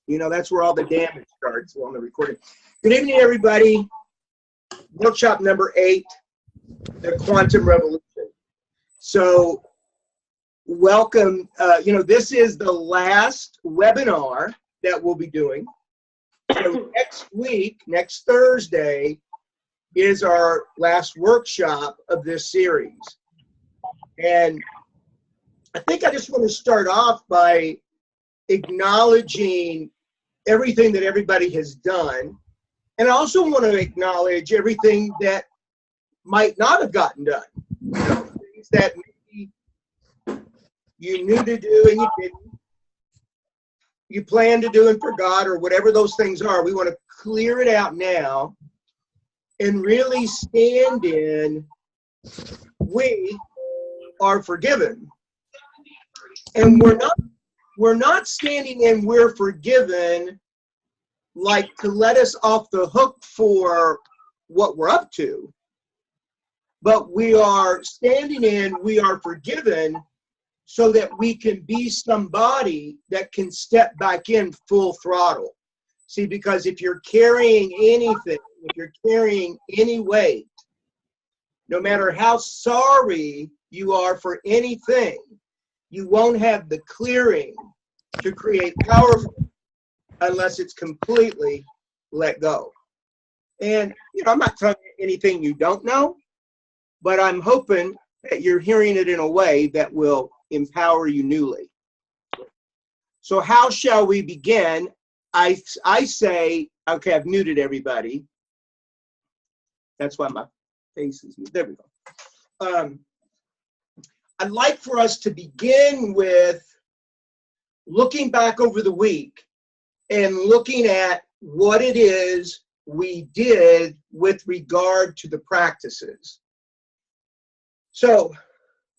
You know, that's where all the damage starts on the recording. Good evening, everybody. Workshop number 8, the quantum revolution. So welcome. This is the last webinar that we'll be doing. So next week, next Thursday, is our last workshop of this series. And I think I just want to start off by acknowledging everything that everybody has done. And I also want to acknowledge everything that might not have gotten done. Things that maybe you knew to do and you didn't. You plan to do and forgot, or whatever those things are. We want to clear it out now and really stand in, we are forgiven. And we're not standing in, we're forgiven, like to let us off the hook for what we're up to. But we are standing in, we are forgiven, so that we can be somebody that can step back in full throttle. See, because if you're carrying anything, if you're carrying any weight, no matter how sorry you are for anything, you won't have the clearing to create powerful unless it's completely let go. And, I'm not telling you anything you don't know, but I'm hoping that you're hearing it in a way that will empower you newly. So how shall we begin? I say, okay, I've muted everybody. That's why my face is muted. There we go. I'd like for us to begin with looking back over the week and looking at what it is we did with regard to the practices. So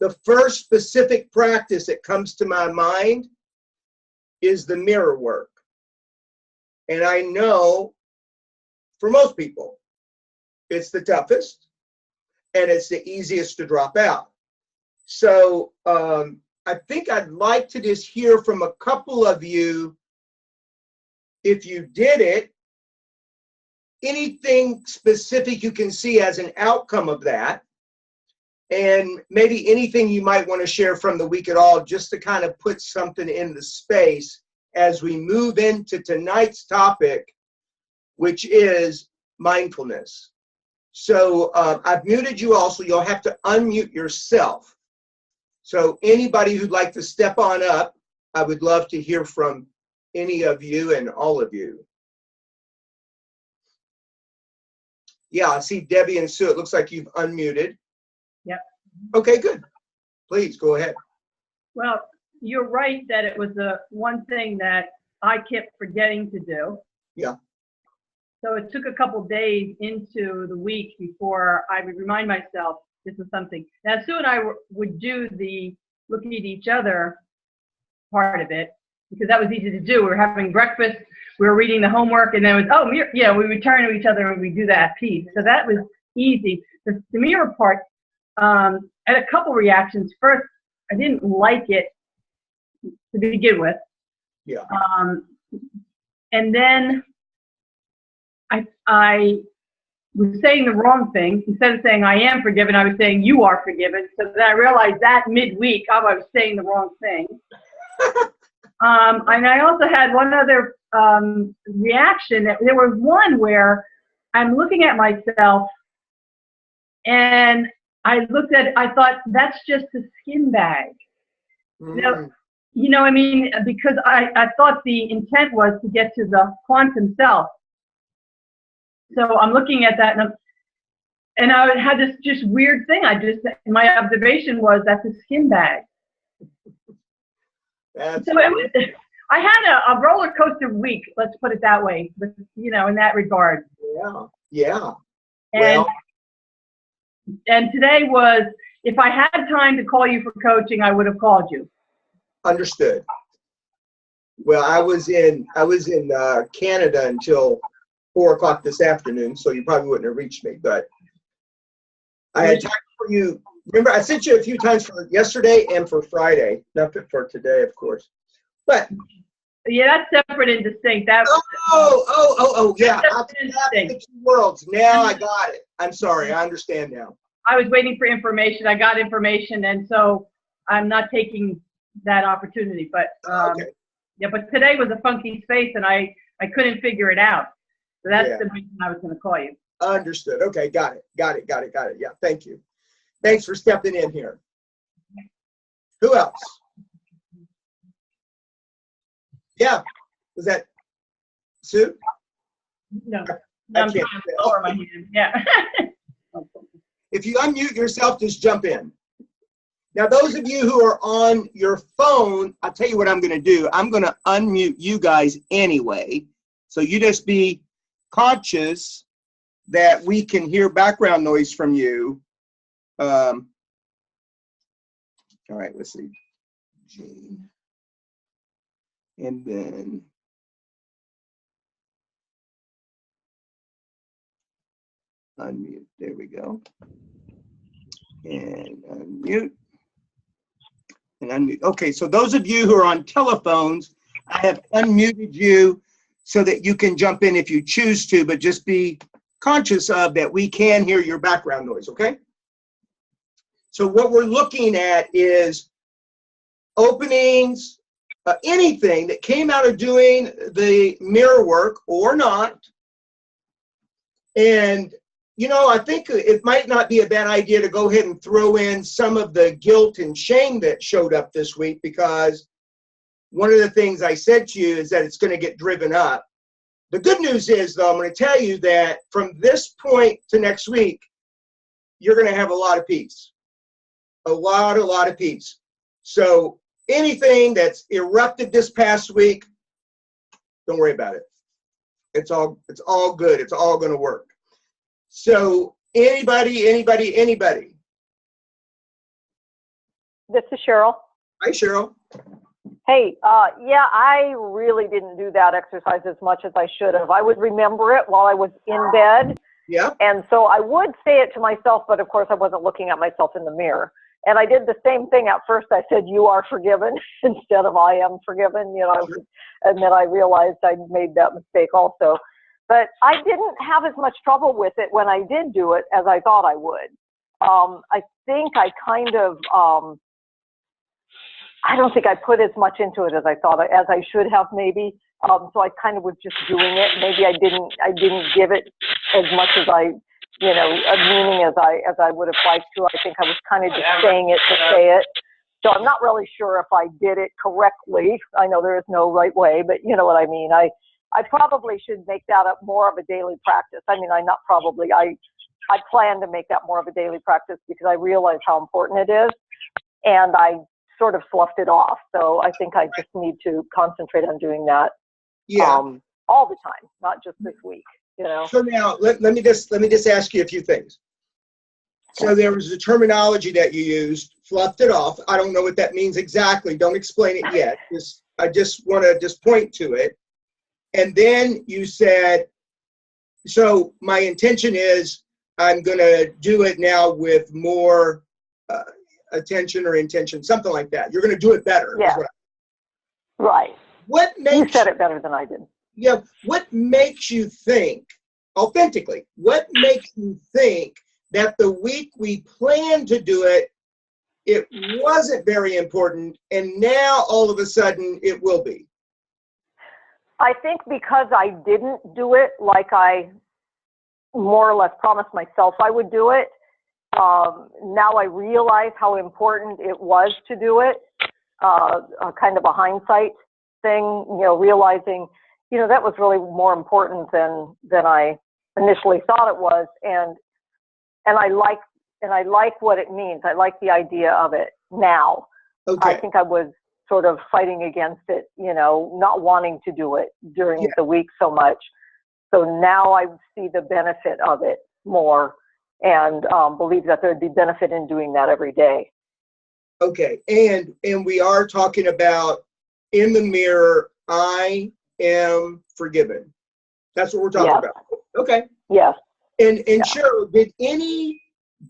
the first specific practice that comes to my mind is the mirror work. And I know for most people, it's the toughest and it's the easiest to drop out. So I think I'd like to just hear from a couple of you, if you did it, anything specific you can see as an outcome of that, and maybe anything you might want to share from the week at all, just to kind of put something in the space as we move into tonight's topic, which is mindfulness. So I've muted you all, so you'll have to unmute yourself. So anybody who'd like to step on up, I would love to hear from any of you and all of you. Yeah, I see Debbie and Sue. It looks like you've unmuted. Yep. Okay, good. Please go ahead. Well, you're right that it was the one thing that I kept forgetting to do. Yeah. So it took a couple days into the week before I would remind myself this is something. Now, Sue and I would do the looking at each other part of it, because that was easy to do. We were having breakfast, we were reading the homework, and then it was, we would turn to each other and we do that piece. So that was easy. The mirror part, I had a couple reactions. First, I didn't like it to begin with. Yeah. And then I was saying the wrong thing. Instead of saying I am forgiven, I was saying you are forgiven. So then I realized that midweek I was saying the wrong thing. And I also had one other reaction. There was one where I'm looking at myself and I thought that's just a skin bag. Mm. Because I thought the intent was to get to the quantum self. So I'm looking at that and I had this just weird thing. My observation was that's a skin bag. I had a roller coaster week, let's put it that way, but, in that regard. Yeah. And today was, if I had time to call you for coaching, I would have called you. Understood. Well, I was in Canada until 4 o'clock this afternoon, so you probably wouldn't have reached me, but I had time for you. Remember, I sent you a few times for yesterday and for Friday, not for today, of course. But Yeah, that's separate and distinct. Yeah. That's I've separate and got the distinct. two worlds. Now I got it. I'm sorry. I understand now. I was waiting for information. I got information, and so I'm not taking that opportunity. But Okay. yeah, but today was a funky space, and I couldn't figure it out. So that's Yeah. the reason I was going to call you. Understood. Okay. Got it. Yeah. Thank you. Thanks for stepping in here. Who else? Yeah. Was that Sue? No, I I'm can't trying to tell. lower my hand. Yeah. If you unmute yourself, just jump in. Now, those of you who are on your phone, I'll tell you what I'm going to do. I'm going to unmute you guys anyway. So you just be conscious that we can hear background noise from you. All right, let's see. Gene. And then unmute. There we go. And unmute. And unmute. Okay, so those of you who are on telephones, I have unmuted you so that you can jump in if you choose to, but just be conscious of that we can hear your background noise, okay? So what we're looking at is openings, anything that came out of doing the mirror work or not. And, you know, I think it might not be a bad idea to go ahead and throw in some of the guilt and shame that showed up this week, because one of the things I said to you is that it's going to get driven up. The good news is, though, I'm going to tell you that from this point to next week, you're going to have a lot of peace. A lot of peace. So anything that's erupted this past week, don't worry about it. It's all good. It's all going to work. So anybody? This is Cheryl. Hi, Cheryl. Hey, yeah, I really didn't do that exercise as much as I should have. I would remember it while I was in bed. Yep. And so I would say it to myself, but of course I wasn't looking at myself in the mirror. And I did the same thing at first. I said, "You are forgiven," instead of "I am forgiven." You know, and then I realized I made that mistake also. But I didn't have as much trouble with it when I did do it as I thought I would. I think I kind of, I don't think I put as much into it as I thought, as I should have maybe. So I kind of was just doing it. Maybe I didn't give it as much as I, you know, a meaning as I would have liked to. I think I was kind of just saying it to say it. So I'm not really sure if I did it correctly. I know there is no right way, but you know what I mean. I probably should make that up more of a daily practice. I mean, I plan to make that more of a daily practice because I realize how important it is, and I sort of sloughed it off. So I think I just need to concentrate on doing that. Yeah. All the time, not just this week. You know. So now let me just ask you a few things. So there was a terminology that you used, fluffed it off. I don't know what that means exactly. Don't explain it yet. I just want to just point to it. And then you said, so my intention is I'm going to do it now with more attention or intention, something like that. You're going to do it better. Yeah. Right. What makes you said it better than I did. Yeah. What makes you think, authentically, what makes you think that the week we planned to do it, it wasn't very important, and now all of a sudden it will be? I think because I didn't do it like I more or less promised myself I would do it. Now I realize how important it was to do it. Kind of a hindsight thing, you know, realizing, you know, that was really more important than I initially thought it was, and I like what it means. I like the idea of it now. Okay. I think I was sort of fighting against it, you know, not wanting to do it during the week so much. So now I see the benefit of it more, and believe that there'd be benefit in doing that every day. Okay, and we are talking about in the mirror, I am forgiven. That's what we're talking about. Okay. Yes. And Cheryl, did any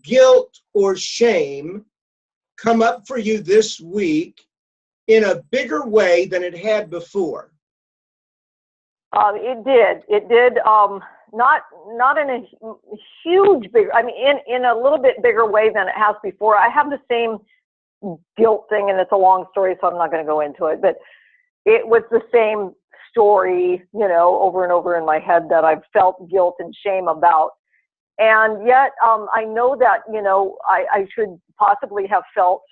guilt or shame come up for you this week in a bigger way than it had before? It did. It did. Not in a huge big. I mean, in a little bit bigger way than it has before. I have the same guilt thing, and it's a long story, so I'm not going to go into it. But it was the same story, you know, over and over in my head that I've felt guilt and shame about. And yet, I know that, you know, I should possibly have felt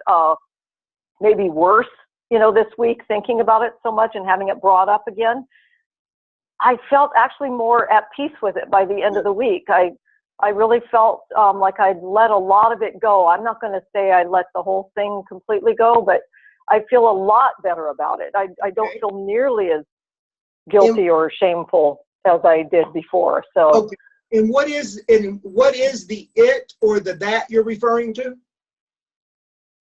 maybe worse, you know, this week thinking about it so much and having it brought up again. I felt actually more at peace with it by the end of the week. I really felt like I'd let a lot of it go. I'm not going to say I let the whole thing completely go, but I feel a lot better about it. I don't feel nearly as guilty or shameful as I did before. So. Okay. And what is the it or the that you're referring to?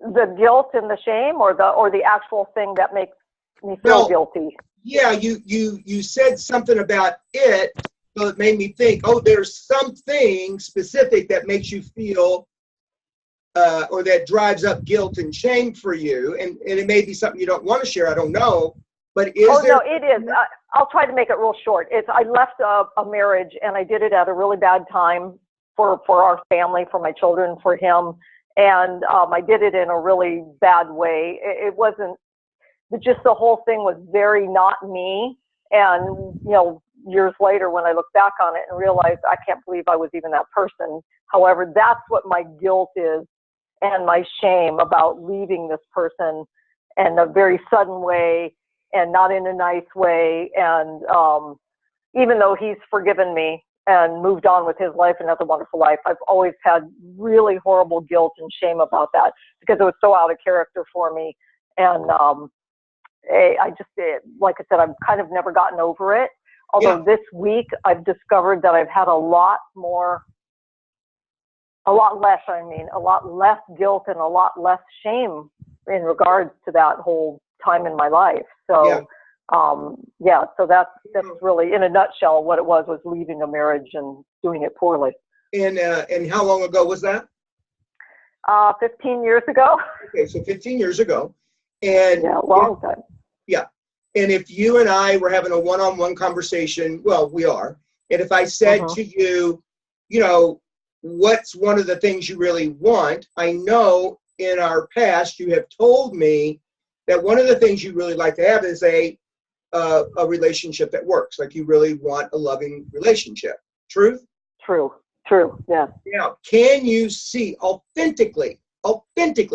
The guilt and the shame, or the actual thing that makes me feel guilty. Yeah, you said something about it, so it made me think, oh, there's something specific that makes you feel or that drives up guilt and shame for you, and it may be something you don't want to share, I don't know, but is there? No, it is. I'll try to make it real short. I left a marriage, and I did it at a really bad time for our family, for my children, for him, and I did it in a really bad way. It wasn't, just the whole thing was very not me. And, you know, years later when I look back on it and realize I can't believe I was even that person. However, that's what my guilt is and my shame about leaving this person in a very sudden way and not in a nice way. And even though he's forgiven me and moved on with his life and has a wonderful life, I've always had really horrible guilt and shame about that because it was so out of character for me. And I just, like I said, I've kind of never gotten over it. Although this week I've discovered that I've had a lot less guilt and a lot less shame in regards to that whole time in my life. So, so that's really, in a nutshell, what it was leaving a marriage and doing it poorly. And how long ago was that? 15 years ago. Okay, so 15 years ago. And yeah, a long time. Yeah. And if you and I were having a one-on-one conversation, well, we are. And if I said to you, you know, what's one of the things you really want? I know in our past you have told me that one of the things you really like to have is a relationship that works. Like you really want a loving relationship. Truth? True. Yeah. Now, can you see authentically,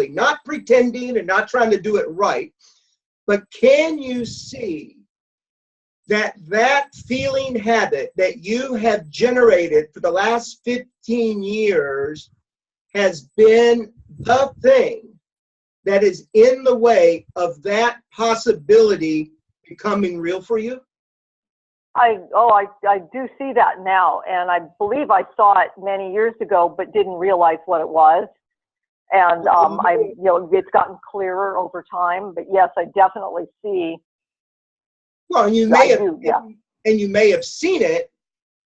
not pretending and not trying to do it right, but can you see that feeling habit that you have generated for the last 15 years has been the thing that is in the way of that possibility becoming real for you? I do see that now, and I believe I saw it many years ago, but didn't realize what it was. And it's gotten clearer over time. But yes, I definitely see. Well, and you may have seen it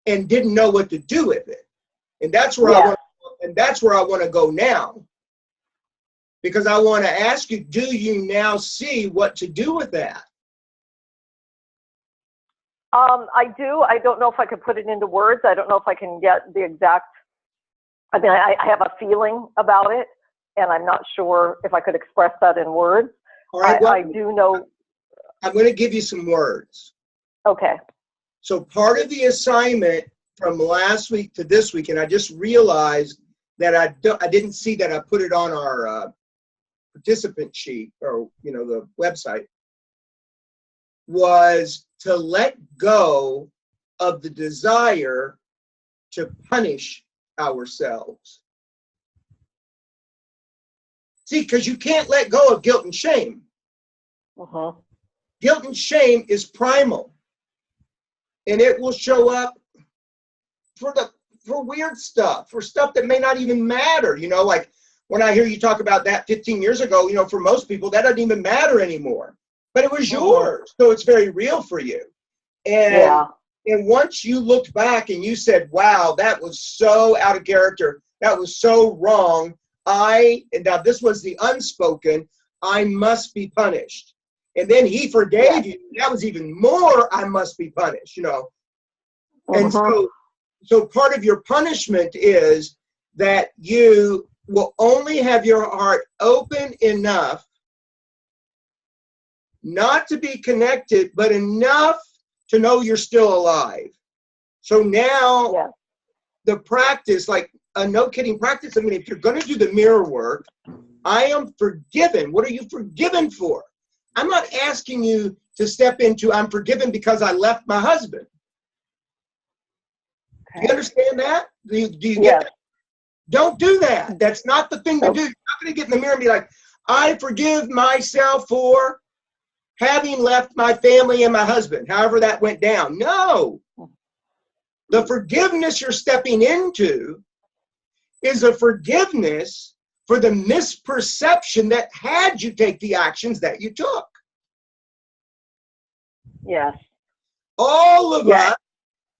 and didn't know what to do with it, and that's where I want to go now. Because I want to ask you, do you now see what to do with that? I do. I don't know if I could put it into words. I don't know if I can get the exact. I mean, I have a feeling about it, and I'm not sure if I could express that in words. All right. I do know. I'm going to give you some words. Okay. So part of the assignment from last week to this week, and I just realized that I didn't see that I put it on our participant sheet or the website, was to let go of the desire to punish ourselves. See, because you can't let go of guilt and shame. Guilt and shame is primal, and it will show up for weird stuff, for stuff that may not even matter. Like when I hear you talk about that 15 years ago, for most people that doesn't even matter anymore. But it was yours, so it's very real for you. And once you looked back and you said, wow, that was so out of character, that was so wrong, and now this was the unspoken, I must be punished. and then he forgave you, that was even more, I must be punished, you know. And so part of your punishment is that you will only have your heart open enough not to be connected, but enough to know you're still alive. So now the practice, like a no kidding practice, I mean, if you're going to do the mirror work, I am forgiven. What are you forgiven for? I'm not asking you to step into, I'm forgiven because I left my husband. Do you understand that? Do you get that? Don't do that. That's not the thing to do. You're not going to get in the mirror and be like, I forgive myself for having left my family and my husband, however that went down. No. The forgiveness you're stepping into is a forgiveness for the misperception that had you take the actions that you took. Yes. All of us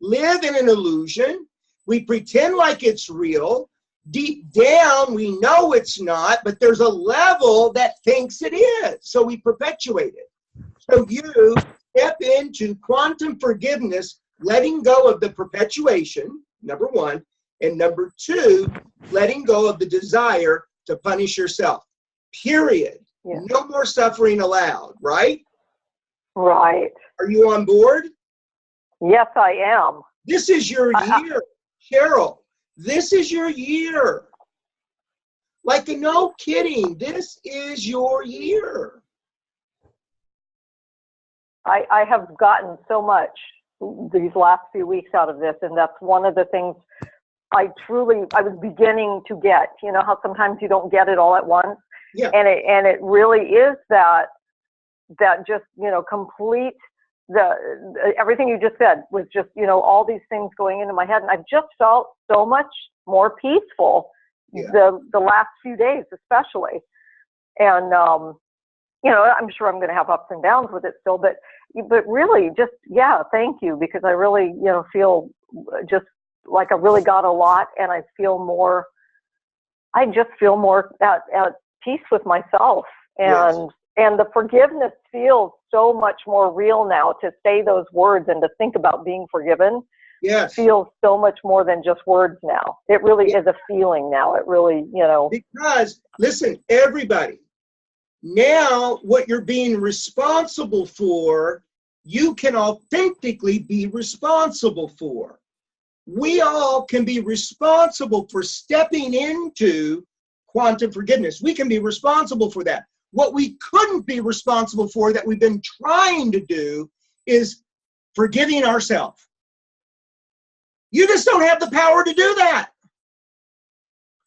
live in an illusion. We pretend like it's real. Deep down, we know it's not, but there's a level that thinks it is. So we perpetuate it. So you step into quantum forgiveness, letting go of the perpetuation, number one, and number two, letting go of the desire to punish yourself. Period. Yeah. No more suffering allowed, right? Right. Are you on board? Yes, I am. This is your year, Cheryl. This is your year. Like, no kidding, this is your year. I have gotten so much these last few weeks out of this, and that's one of the things I was beginning to get. You know how sometimes you don't get it all at once? Yeah. And it really is that just, you know, complete everything you just said was just, you know, all these things going into my head, and I've just felt so much more peaceful the last few days, especially. And you know, I'm sure I'm going to have ups and downs with it still, but really just, thank you, because I really, you know, feel just like I really got a lot, and I just feel more at peace with myself, and the forgiveness feels so much more real now. To say those words and to think about being forgiven feels so much more than just words now. It really is a feeling now. It really, you know. Because, listen, everybody, now what you're being responsible for, you can authentically be responsible for. We all can be responsible for stepping into quantum forgiveness. We can be responsible for that. What we couldn't be responsible for, that we've been trying to do, is forgiving ourselves. You just don't have the power to do that.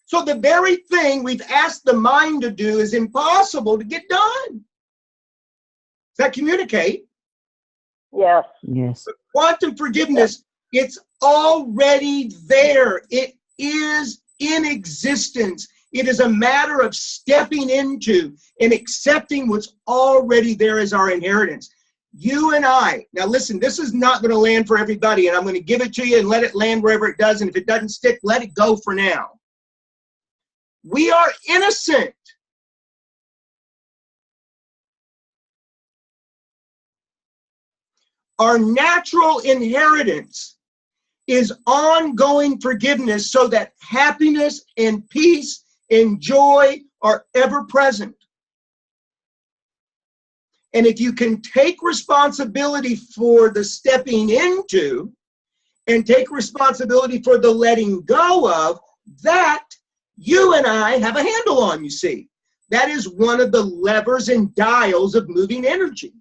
So the very thing we've asked the mind to do is impossible to get done. Does that communicate? Yes. Yes. But quantum forgiveness, it's already there. It is in existence. It is a matter of stepping into and accepting what's already there as our inheritance. You and I, now listen, this is not going to land for everybody, and I'm going to give it to you and let it land wherever it does, and if it doesn't stick, let it go for now. We are innocent. Our natural inheritance is ongoing forgiveness, so that happiness and peace and joy are ever present. And if you can take responsibility for the stepping into and take responsibility for the letting go of, that you and I have a handle on, you see. That is one of the levers and dials of moving energy.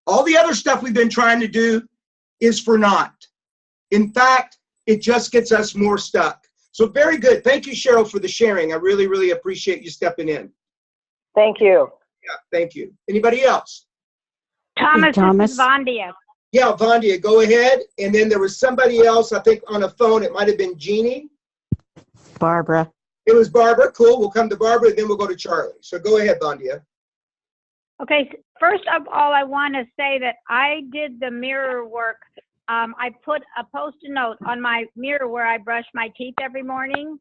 All the other stuff we've been trying to do is for naught. In fact, it just gets us more stuck. So very good. Thank you, Cheryl, for the sharing. I really, really appreciate you stepping in. Thank you. Yeah, thank you. Anybody else? Thomas. Thomas. This is Vondia. Yeah, Vondia, go ahead. And then there was somebody else, I think, on a phone. It might have been Jeannie. Barbara. It was Barbara. Cool. We'll come to Barbara, and then we'll go to Charlie. So go ahead, Vondia. Okay, first of all, I want to say that I did the mirror work. I put a Post-it note on my mirror where I brush my teeth every morning.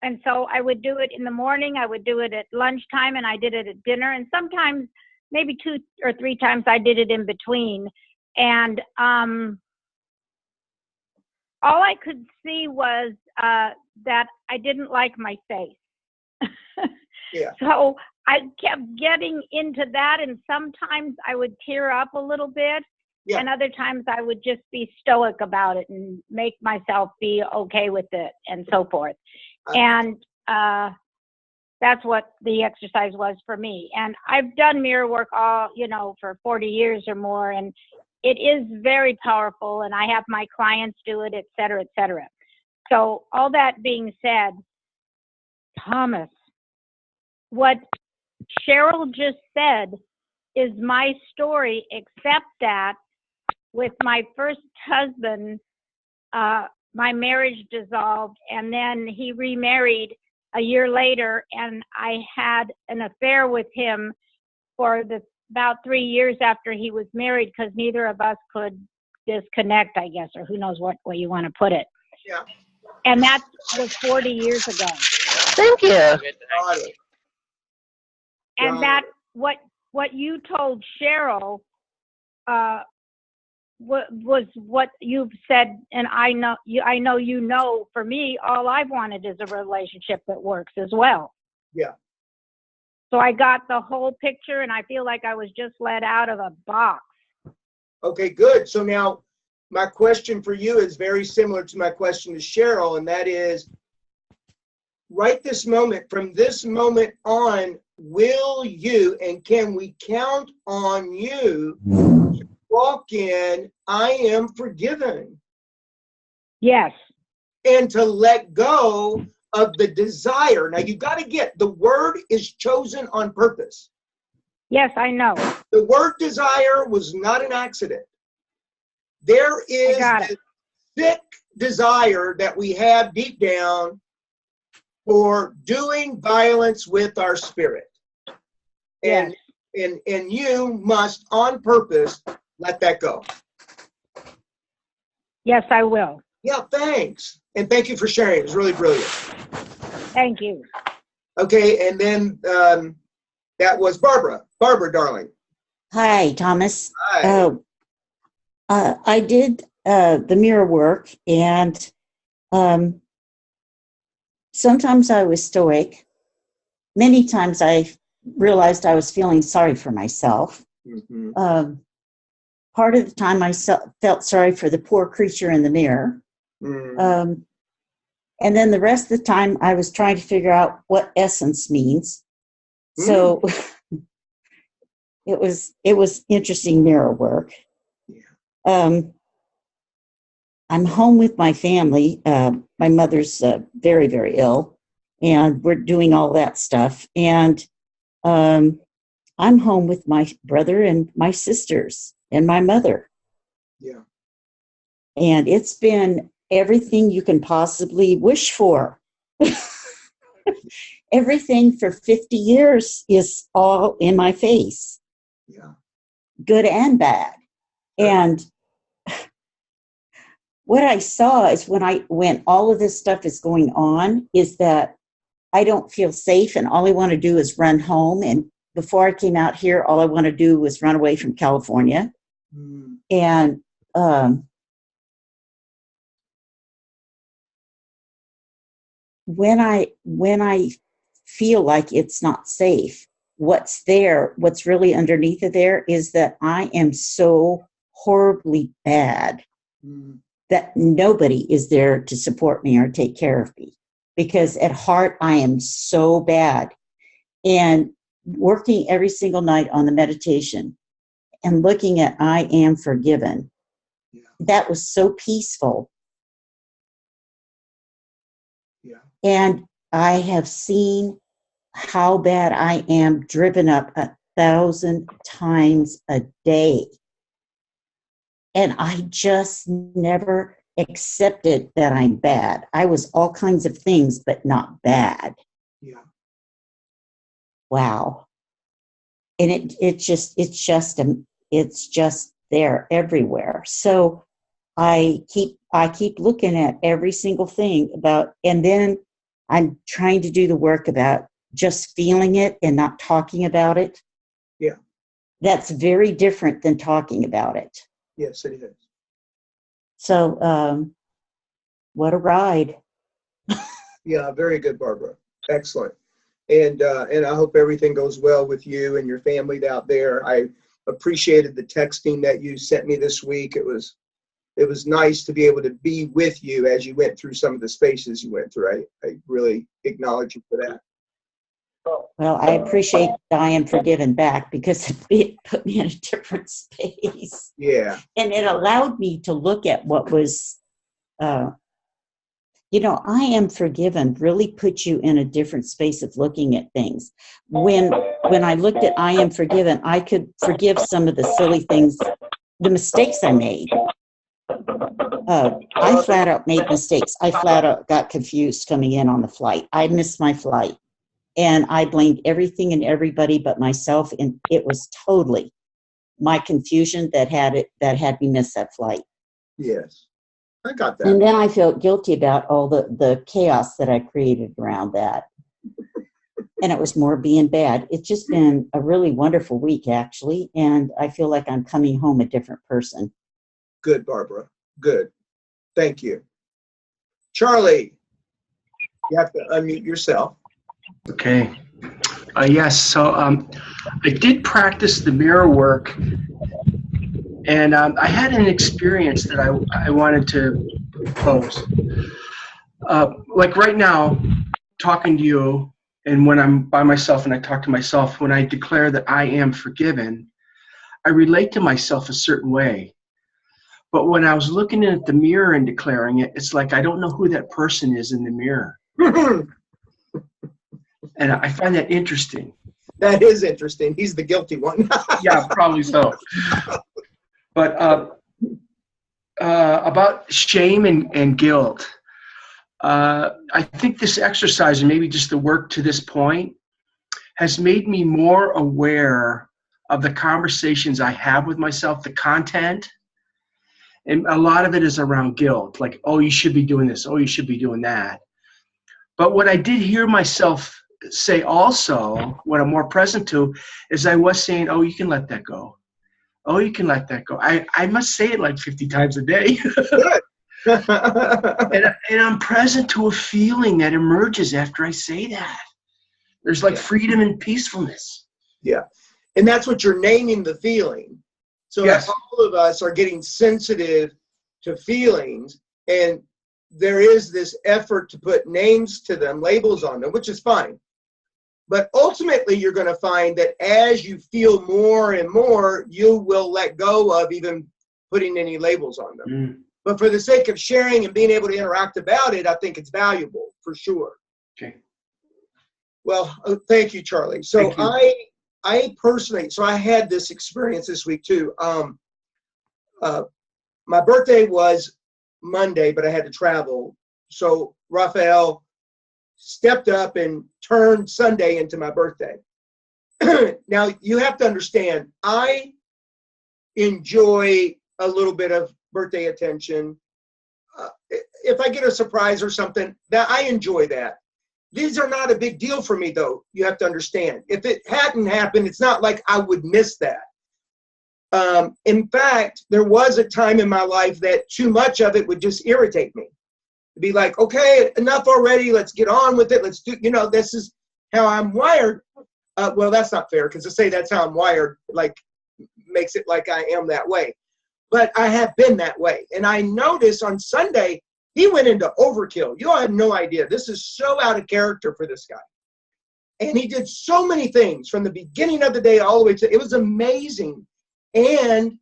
And so I would do it in the morning, I would do it at lunchtime, and I did it at dinner. And sometimes maybe 2 or 3 times I did it in between. And all I could see was that I didn't like my face. Yeah. So I kept getting into that, and sometimes I would tear up a little bit, Yeah. and other times I would just be stoic about it and make myself be okay with it and so forth. And that's what the exercise was for me. And I've done mirror work for 40 years or more, and it is very powerful, and I have my clients do it, et cetera, et cetera. So all that being said, Thomas, what Cheryl just said is my story, except that with my first husband, my marriage dissolved, and then he remarried a year later, and I had an affair with him for about 3 years after he was married, because neither of us could disconnect, I guess, or who knows what way you want to put it. Yeah. And that was 40 years ago. Thank you. Got it. And that what you told Cheryl was what you've said, and I know for me, all I've wanted is a relationship that works as well. Yeah. So I got the whole picture, and I feel like I was just let out of a box. Okay, good. So now my question for you is very similar to my question to Cheryl, and that is, right this moment, from this moment on, will you and can we count on you to walk in, I am forgiven, Yes. and to let go of the desire? Now, you've got to get, the word is chosen on purpose. Yes, I know. The word desire was not an accident. There is got this thick desire that we have deep down for doing violence with our spirit. And, and you must, on purpose, let that go. Yes, I will. Yeah, thanks. And thank you for sharing. It was really brilliant. Thank you. Okay, and then that was Barbara. Barbara, darling. Hi, Thomas. Hi. I did the mirror work, and sometimes I was stoic. Many times I realized I was feeling sorry for myself. Mm-hmm. Part of the time I felt sorry for the poor creature in the mirror. Mm-hmm. And then the rest of the time I was trying to figure out what essence means. So it was interesting mirror work. Yeah. I'm home with my family. My mother's very, very ill, and we're doing all that stuff. And I'm home with my brother and my sisters and my mother. Yeah. And it's been everything you can possibly wish for. Everything for 50 years is all in my face. Yeah. Good and bad. And what I saw is when all of this stuff is going on is that I don't feel safe, and all I want to do is run home. And before I came out here, all I want to do was run away from California. And when I feel like it's not safe, what's really underneath of there is that I am so horribly bad that nobody is there to support me or take care of me, because at heart I am so bad. And working every single night on the meditation and looking at I am forgiven, that was so peaceful. Yeah. And I have seen how bad I am driven up 1,000 times a day. And I just never accepted that I'm bad. I was all kinds of things, but not bad. Yeah. Wow. And it's just there everywhere. So I keep looking at every single thing and then I'm trying to do the work about just feeling it and not talking about it. Yeah. that's very different than talking about it. Yes, it is. So, what a ride. Yeah, very good, Barbara. Excellent. And I hope everything goes well with you and your family out there. I appreciated the texting that you sent me this week. It was nice to be able to be with you as you went through some of the spaces you went through. I really acknowledge you for that. Well, I appreciate I Am Forgiven back because it put me in a different space. Yeah. And it allowed me to look at what was, I Am Forgiven really put you in a different space of looking at things. When I looked at I Am Forgiven, I could forgive some of the silly things, the mistakes I made. I flat out made mistakes. I flat out got confused coming in on the flight. I missed my flight. And I blamed everything and everybody but myself, and it was totally my confusion that had me miss that flight. Yes, I got that. And then I felt guilty about all the chaos that I created around that. And it was more being bad. It's just been a really wonderful week, actually, and I feel like I'm coming home a different person. Good, Barbara. Good. Thank you. Charlie, you have to unmute yourself. Okay. Yes. So I did practice the mirror work, and I had an experience that I wanted to pose. Like right now, talking to you, and when I'm by myself and I talk to myself, when I declare that I am forgiven, I relate to myself a certain way. But when I was looking at the mirror and declaring it, it's like I don't know who that person is in the mirror. And I find that interesting. That is interesting. He's the guilty one. Yeah, probably so. But about shame and guilt, I think this exercise, and maybe just the work to this point, has made me more aware of the conversations I have with myself, the content. And a lot of it is around guilt, like, oh, you should be doing this, oh, you should be doing that. But what I did hear myself say also, what I'm more present to, is I was saying, oh, you can let that go. Oh, you can let that go. I must say it like 50 times a day. and I'm present to a feeling that emerges after I say that. There's like freedom and peacefulness. Yeah. And that's what you're naming the feeling. So yes. All of us are getting sensitive to feelings, and there is this effort to put names to them, labels on them, which is fine. But ultimately, you're going to find that as you feel more and more, you will let go of even putting any labels on them. Mm. But for the sake of sharing and being able to interact about it, I think it's valuable for sure. Okay. Well, thank you, Charlie. So I personally, I had this experience this week too. My birthday was Monday, but I had to travel. So Raphael stepped up and turned Sunday into my birthday. Now, you have to understand, I enjoy a little bit of birthday attention. If I get a surprise or something, that I enjoy that. These are not a big deal for me, though. You have to understand. If it hadn't happened, it's not like I would miss that. In fact, there was a time in my life that too much of it would just irritate me. Be like, okay, enough already. Let's get on with it. Let's do, this is how I'm wired. Well, that's not fair, because to say that's how I'm wired, like, makes it like I am that way. But I have been that way. And I noticed on Sunday, he went into overkill. You all have no idea. This is so out of character for this guy. And he did so many things from the beginning of the day all the way to, it was amazing. And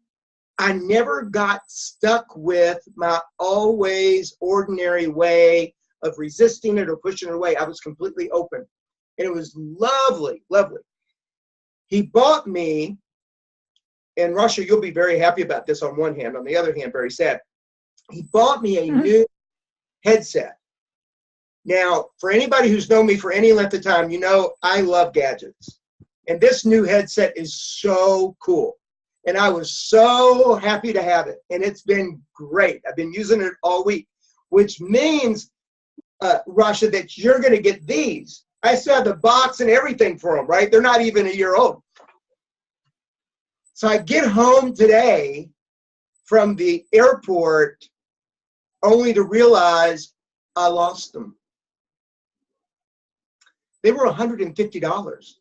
I never got stuck with my always ordinary way of resisting it or pushing it away. I was completely open. And it was lovely, lovely. He bought me, and Russia, you'll be very happy about this on one hand. On the other hand, very sad. He bought me a new headset. Now, for anybody who's known me for any length of time, I love gadgets. And this new headset is so cool. And I was so happy to have it. And it's been great. I've been using it all week, which means, Russia, that you're going to get these. I still have the box and everything for them, right? They're not even a year old. So I get home today from the airport only to realize I lost them. They were $150.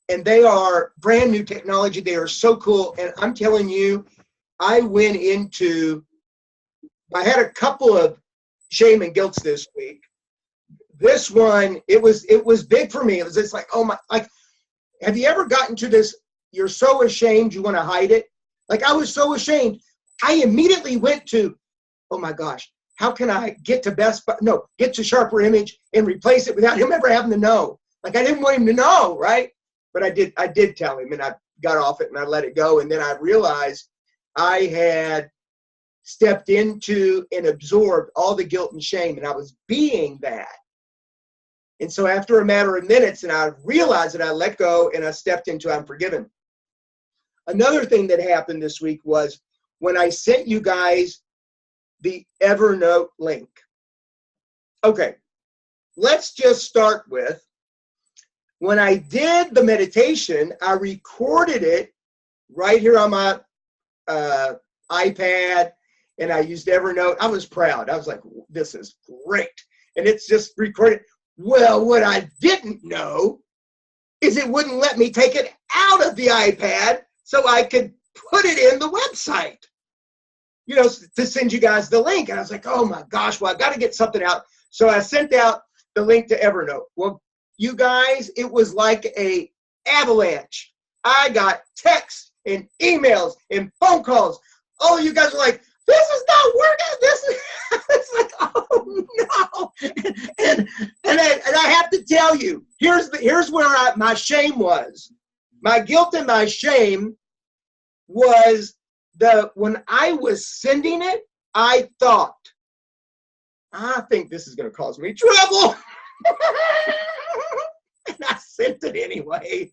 And they are brand new technology. They are so cool. And I'm telling you, I had a couple of shame and guilts this week. This one, it was big for me. It was just like, oh my, like, have you ever gotten to this, you're so ashamed you want to hide it? Like, I was so ashamed. I immediately went to, oh my gosh, how can I get to Sharper Image and replace it without him ever having to know? Like, I didn't want him to know, right? But I did tell him, and I got off it and I let it go. And then I realized I had stepped into and absorbed all the guilt and shame, and I was being that. And so after a matter of minutes, and I realized that I let go and I stepped into I'm forgiven. Another thing that happened this week was when I sent you guys the Evernote link. Okay, let's just start with, when I did the meditation, I recorded it right here on my iPad, and I used Evernote. I was proud. I was like, this is great. And it's just recorded. Well, what I didn't know is it wouldn't let me take it out of the iPad so I could put it in the website, to send you guys the link. And I was like, oh my gosh, well, I got to get something out. So I sent out the link to Evernote. Well, you guys, it was like a avalanche. I got texts and emails and phone calls. Oh, you guys are like, this is not working. This is it's like, oh no. And I have to tell you, here's where my shame was. My guilt and my shame was when I was sending it, I thought, I think this is going to cause me trouble. And I sent it anyway.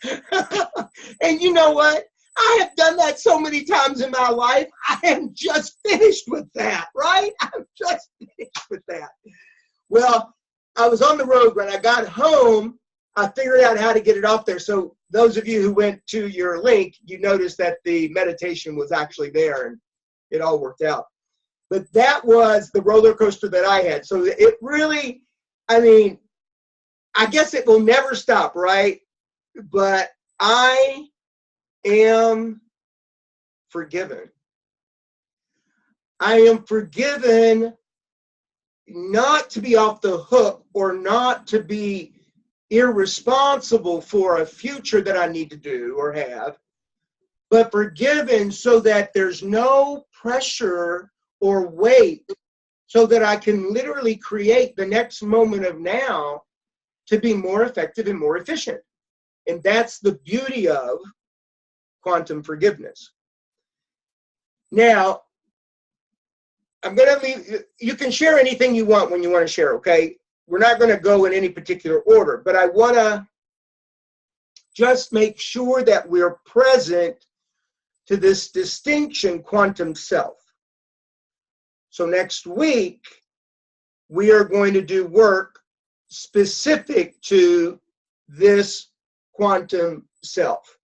And you know what? I have done that so many times in my life. I am just finished with that, right? I'm just finished with that. Well, I was on the road. When I got home, I figured out how to get it off there. So those of you who went to your link, you noticed that the meditation was actually there, and it all worked out. But that was the roller coaster that I had. So it really, I guess it will never stop, right? But I am forgiven. I am forgiven not to be off the hook or not to be irresponsible for a future that I need to do or have, but forgiven so that there's no pressure or weight, so that I can literally create the next moment of now to be more effective and more efficient. And that's the beauty of quantum forgiveness. Now, I'm going to leave, you can share anything you want when you want to share, okay? We're not going to go in any particular order, but I want to just make sure that we're present to this distinction, quantum self. So next week, we are going to do work specific to this quantum self.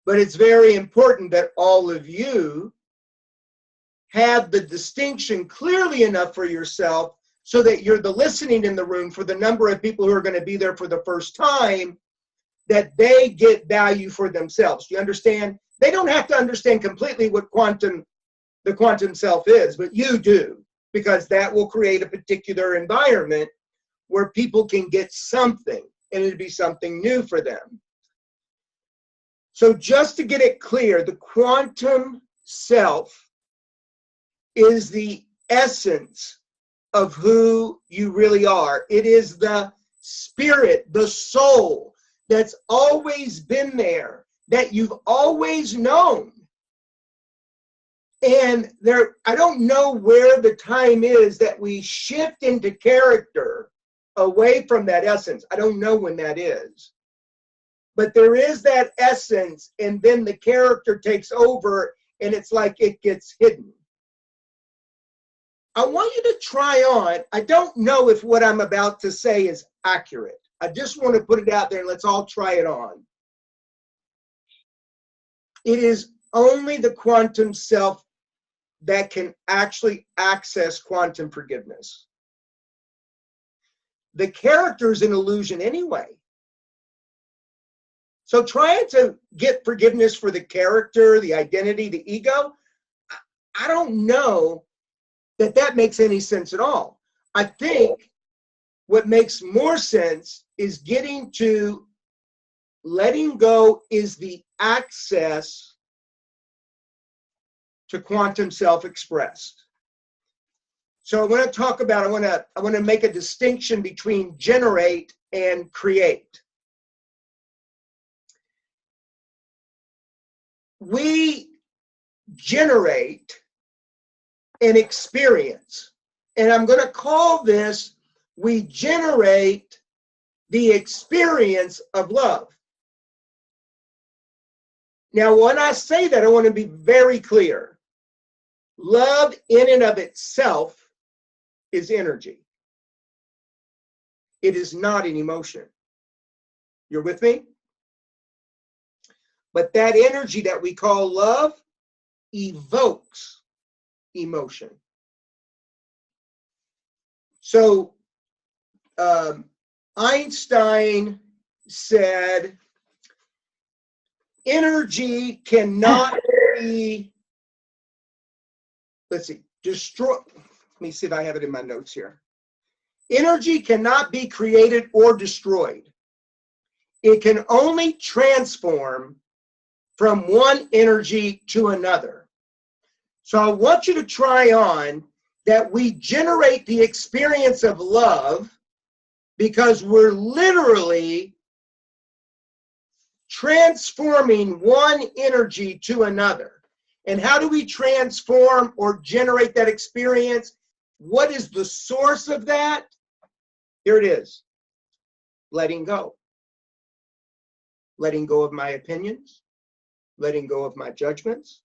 But it's very important that all of you have the distinction clearly enough for yourself so that you're the listening in the room for the number of people who are going to be there for the first time, that they get value for themselves. Do you understand? They don't have to understand completely what the quantum self is, but you do, because that will create a particular environment where people can get something, and it'll be something new for them. So just to get it clear, the quantum self is the essence of who you really are. It is the spirit, the soul that's always been there, that you've always known. And I don't know where the time is that we shift into character away from that essence. I don't know when that is. But there is that essence, and then the character takes over, and it's like it gets hidden. I want you to try on. I don't know if what I'm about to say is accurate. I just want to put it out there and let's all try it on. it is only the quantum self that can actually access quantum forgiveness. The character is an illusion anyway. So trying to get forgiveness for the character, the identity, the ego, I don't know that that makes any sense at all. I think what makes more sense is getting to letting go is the access to quantum self-expressed. So I want to talk about, I want to make a distinction between generate and create. We generate an experience, and I'm going to call this, we generate the experience of love. Now, when I say that, I want to be very clear. Love in and of itself is energy. It is not an emotion. You're with me? But that energy that we call love evokes emotion. So Einstein said, energy cannot be, let's see, destroyed. Let me see if I have it in my notes here. Energy cannot be created or destroyed. It can only transform from one energy to another. So I want you to try on that we generate the experience of love because we're literally transforming one energy to another. And how do we transform or generate that experience? What is the source of that? Here it is. Letting go. Letting go of my opinions. Letting go of my judgments.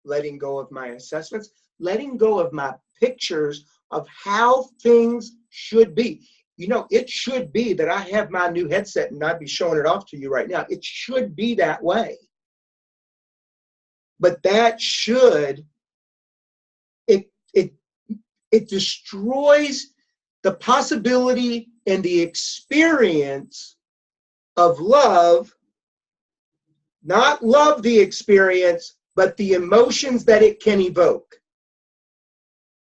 Letting go of my assessments. Letting go of my pictures of how things should be. You know, it should be that I have my new headset and I'd be showing it off to you right now. It should be that way. But that should, it destroys the possibility and the experience of love, not love the experience, but the emotions that it can evoke.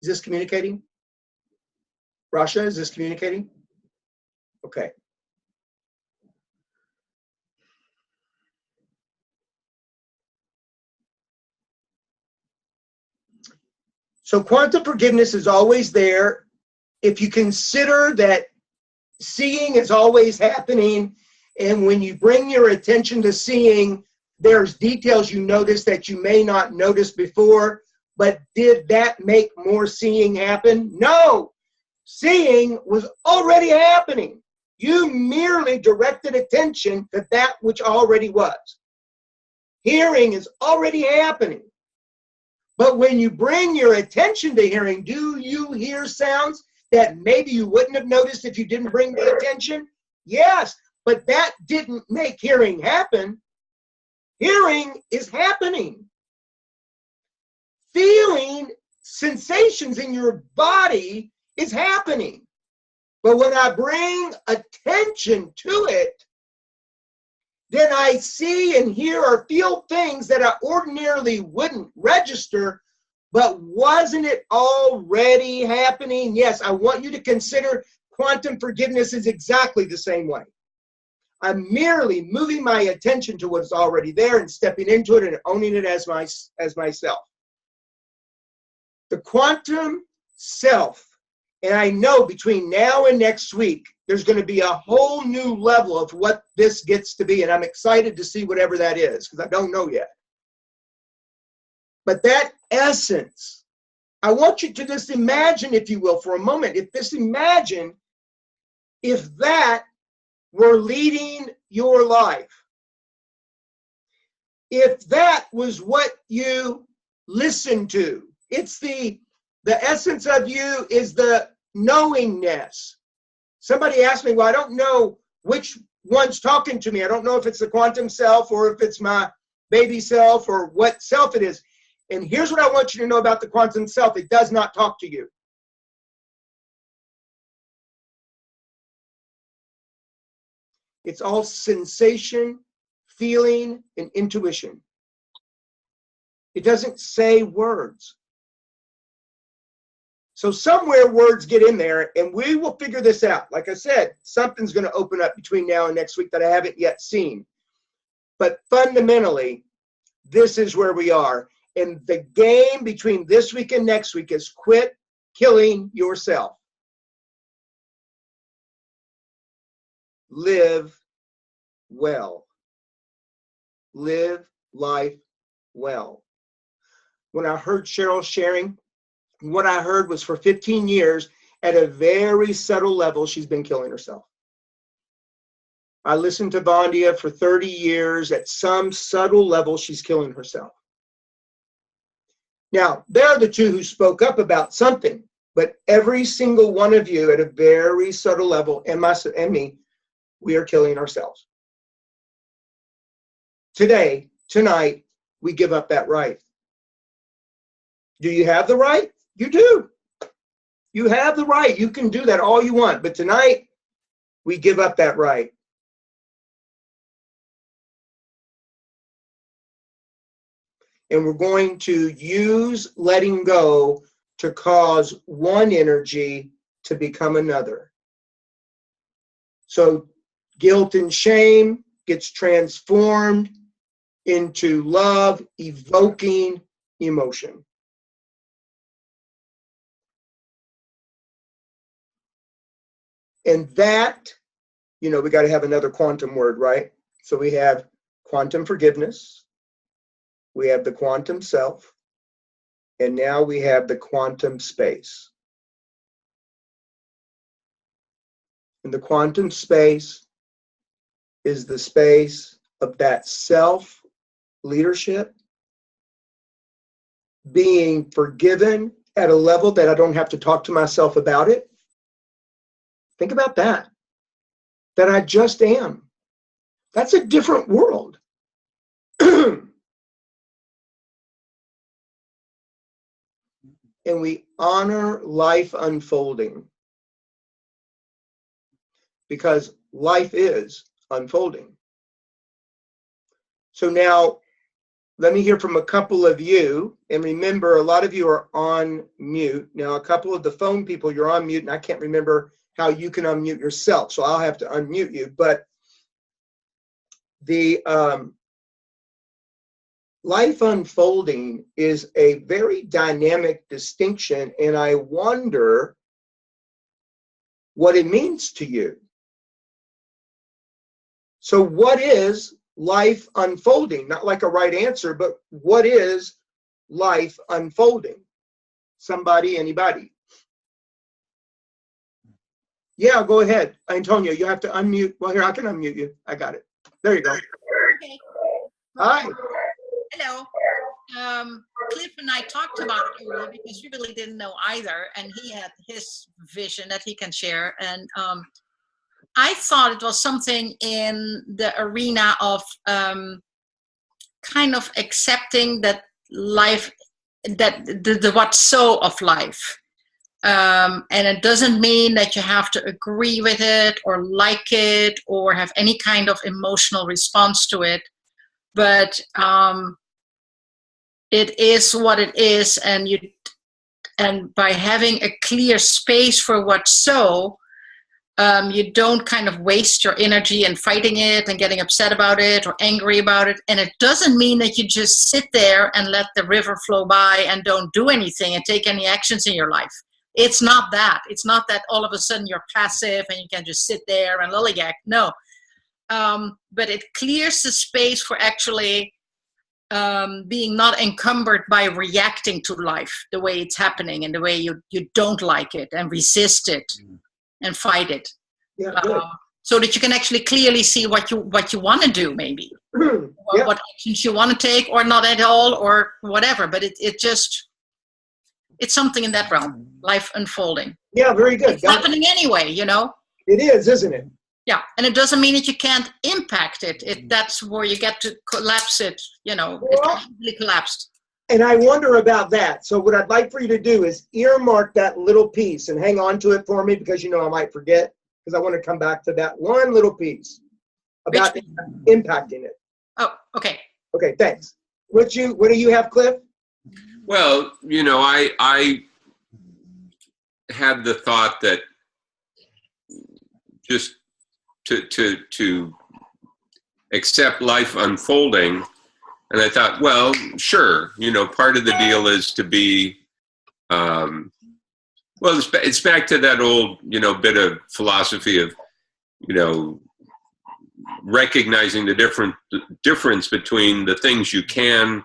Is this communicating? Rasha, is this communicating? Okay. So quantum forgiveness is always there. If you consider that seeing is always happening, and when you bring your attention to seeing, there's details you notice that you may not notice before, but did that make more seeing happen? No. Seeing was already happening. You merely directed attention to that which already was. Hearing is already happening. But when you bring your attention to hearing, do you hear sounds that maybe you wouldn't have noticed if you didn't bring the attention? Yes, but that didn't make hearing happen. Hearing is happening. Feeling sensations in your body is happening. But when I bring attention to it, then I see and hear or feel things that I ordinarily wouldn't register, but wasn't it already happening? Yes, I want you to consider quantum forgiveness is exactly the same way. I'm merely moving my attention to what's already there and stepping into it and owning it as myself. The quantum self, and I know between now and next week, there's going to be a whole new level of what this gets to be, and I'm excited to see whatever that is, because I don't know yet. But that essence, I want you to just imagine, if you will, for a moment, if that were leading your life, if that was what you listened to, it's the essence of you is the knowingness. Somebody asked me, well, I don't know which one's talking to me. I don't know if it's the quantum self or if it's my baby self or what self it is. And here's what I want you to know about the quantum self. It does not talk to you. It's all sensation, feeling, and intuition. It doesn't say words. So somewhere words get in there, and we will figure this out. Like I said, something's going to open up between now and next week that I haven't yet seen. But fundamentally, this is where we are. And the game between this week and next week is quit killing yourself. Live well. Live life well. When I heard Cheryl sharing, what I heard was for 15 years, at a very subtle level, she's been killing herself. I listened to Vondia for 30 years. At some subtle level, she's killing herself. Now, they're the two who spoke up about something, but every single one of you at a very subtle level, and me, we are killing ourselves. Today, tonight, we give up that right. Do you have the right? You do. You have the right. You can do that all you want. But tonight, we give up that right. And we're going to use letting go to cause one energy to become another. So guilt and shame gets transformed into love, evoking emotion. And that, we got to have another quantum word, right? So we have quantum forgiveness. We have the quantum self. And now we have the quantum space. And the quantum space is the space of that self-leadership, being forgiven at a level that I don't have to talk to myself about it. Think about that. That I just am. That's a different world. And we honor life unfolding. Because life is unfolding. So now, let me hear from a couple of you. And remember, a lot of you are on mute. Now, a couple of the phone people, you're on mute, and I can't remember how you can unmute yourself. So I'll have to unmute you. But the life unfolding is a very dynamic distinction. And I wonder what it means to you. So what is life unfolding? Not like a right answer, but what is life unfolding? Somebody, anybody? Yeah, go ahead. Antonio, you have to unmute. Well, here, I can unmute you. I got it. There you go. Okay. Hi. Hello. Cliff and I talked about it earlier because we really didn't know either, and he had his vision that he can share. And I thought it was something in the arena of kind of accepting that life, that the what's so of life. And it doesn't mean that you have to agree with it or like it or have any kind of emotional response to it. But it is what it is, and by having a clear space for what's so, you don't kind of waste your energy in fighting it and getting upset about it or angry about it. And it doesn't mean that you just sit there and let the river flow by and don't do anything and take any actions in your life. It's not that. It's not that all of a sudden you're passive and you can just sit there and lollygag. No. But it clears the space for actually being not encumbered by reacting to life the way it's happening and the way you don't like it and resist it and fight it. Yeah, so that you can actually clearly see what you want to do, maybe. Yeah. What actions you want to take or not at all or whatever. But it's something in that realm, life unfolding. Yeah, very good. It's happening anyway, It is, isn't it? Yeah, and it doesn't mean that you can't impact it. That's where you get to collapse it. You know, it Well, can easily collapse. and I wonder about that. So what I'd like for you to do is earmark that little piece and hang on to it for me, because you know I might forget, because I want to come back to that one little piece about impacting it. Oh, okay. Okay, thanks. What do you have, Cliff? Well, you know, I had the thought that just to accept life unfolding, and I thought, well, sure, you know, part of the deal is to be, well, it's back to that old, you know, bit of philosophy of, you know, recognizing the difference between the things you can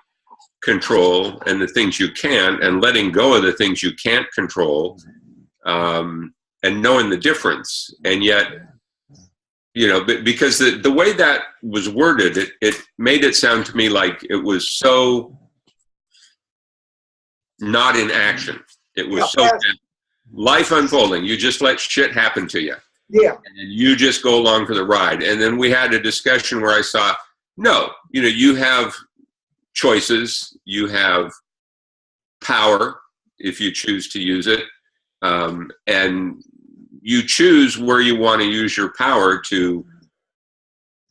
control and the things you can't, and letting go of the things you can't control, and knowing the difference. And yet, you know, because the way that was worded, it made it sound to me like it was so not in action. It was so life unfolding. You just let shit happen to you. Yeah. And you just go along for the ride. And then we had a discussion where I saw, no, you know, you have choices, you have power if you choose to use it, and you choose where you want to use your power to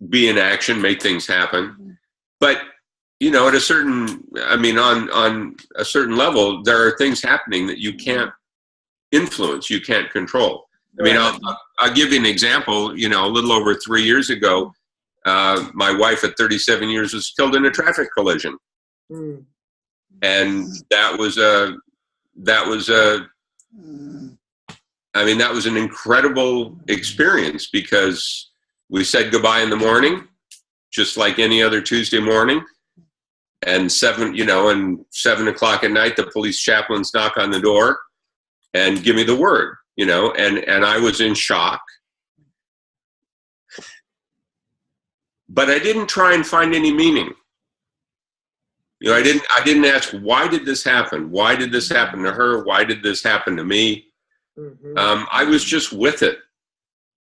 be in action, make things happen. But, you know, at a certain, I mean, on a certain level, there are things happening that you can't influence, you can't control. I mean, I'll give you an example. You know, a little over 3 years ago, my wife at 37 years was killed in a traffic collision. Mm. And that was an incredible experience, because we said goodbye in the morning, just like any other Tuesday morning. And 7 o'clock at night, the police chaplains knock on the door and give me the word, you know, and I was in shock. But I didn't try and find any meaning. You know, I didn't ask, why did this happen? Why did this happen to her? Why did this happen to me? Mm-hmm. I was just with it.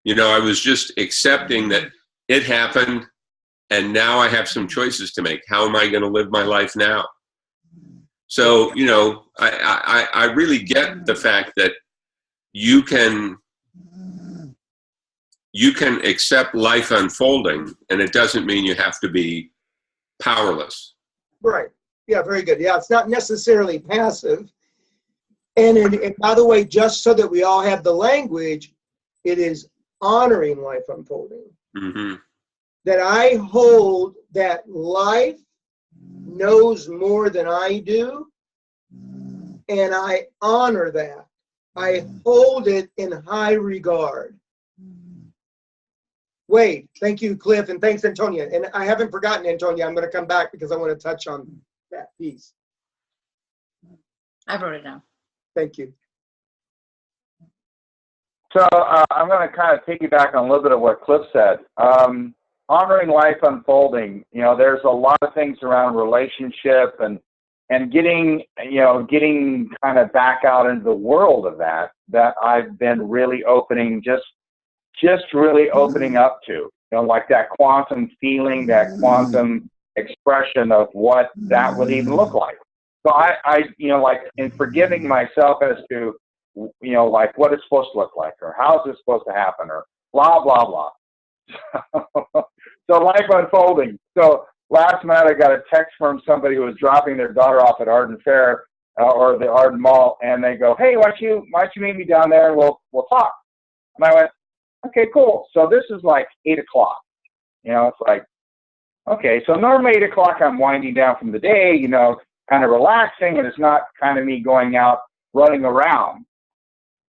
You know, I was just accepting that it happened, and now I have some choices to make. How am I going to live my life now? So, you know, I really get the fact that you can accept life unfolding, and it doesn't mean you have to be powerless. Right. Yeah, very good. Yeah, it's not necessarily passive. And by the way, just so that we all have the language, it is honoring life unfolding. Mm-hmm. That I hold that life knows more than I do, and I honor that. I hold it in high regard. Wade, thank you, Cliff, and thanks, Antonia. And I haven't forgotten, Antonia. I'm going to come back because I want to touch on that piece. I wrote it down. Thank you. So I'm going to kind of piggyback on a little bit of what Cliff said. Honoring life unfolding. You know, there's a lot of things around relationship and getting kind of back out into the world of that I've been really opening, just really opening up to, you know, like that quantum feeling, that quantum expression of what that would even look like. So I you know, like in forgiving myself as to, you know, like what it's supposed to look like, or how is this supposed to happen, or blah, blah, blah. So life unfolding. So last night I got a text from somebody who was dropping their daughter off at Arden Fair or the Arden Mall, and they go, "Hey, why don't you meet me down there and we'll talk?" And I went, "Okay, cool." So this is like 8 o'clock. You know, it's like, okay, so normally 8 o'clock I'm winding down from the day, you know, kind of relaxing, and it's not kind of me going out running around.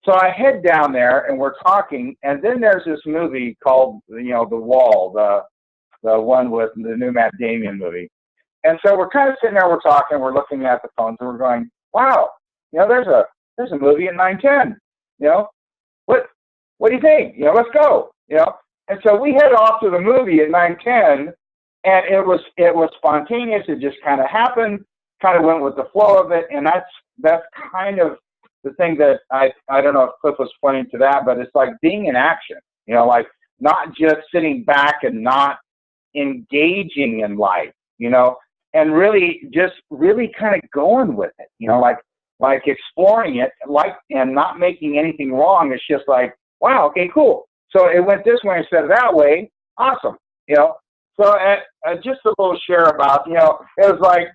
So I head down there and we're talking, and then there's this movie called, you know, The Wall, the one with the new Matt Damon movie. And so we're kind of sitting there, we're talking, we're looking at the phones, and we're going, wow, you know, there's a movie at 9:10. You know, what do you think? You know, let's go. You know, and so we head off to the movie at 9:10, and it was spontaneous. It just kind of happened, kind of went with the flow of it, and that's kind of the thing that I don't know if Cliff was pointing to that, but it's like being in action. You know, like not just sitting back and not engaging in life, you know, and really just really kind of going with it, you know, like exploring it, like, and not making anything wrong. It's just like, wow, okay, cool. So it went this way instead of that way. Awesome, you know. So just a little share about, you know, it was like,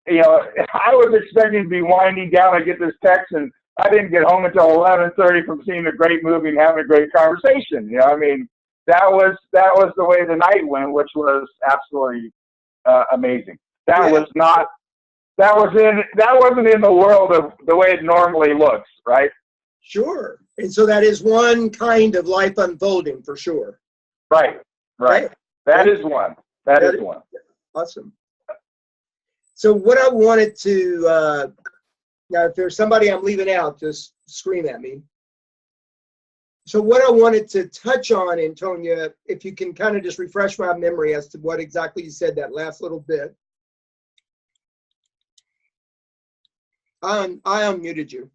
you know, I was expecting to be winding down and get this text, and I didn't get home until 11:30 from seeing a great movie and having a great conversation. You know, I mean, that was the way the night went, which was absolutely amazing. That wasn't in the world of the way it normally looks, right? Sure. And so that is one kind of life unfolding for sure. Right. That is one. That is one. Awesome. So what I wanted to, now if there's somebody I'm leaving out, just scream at me. So what I wanted to touch on, Antonia, if you can kind of just refresh my memory as to what exactly you said that last little bit. I unmuted you.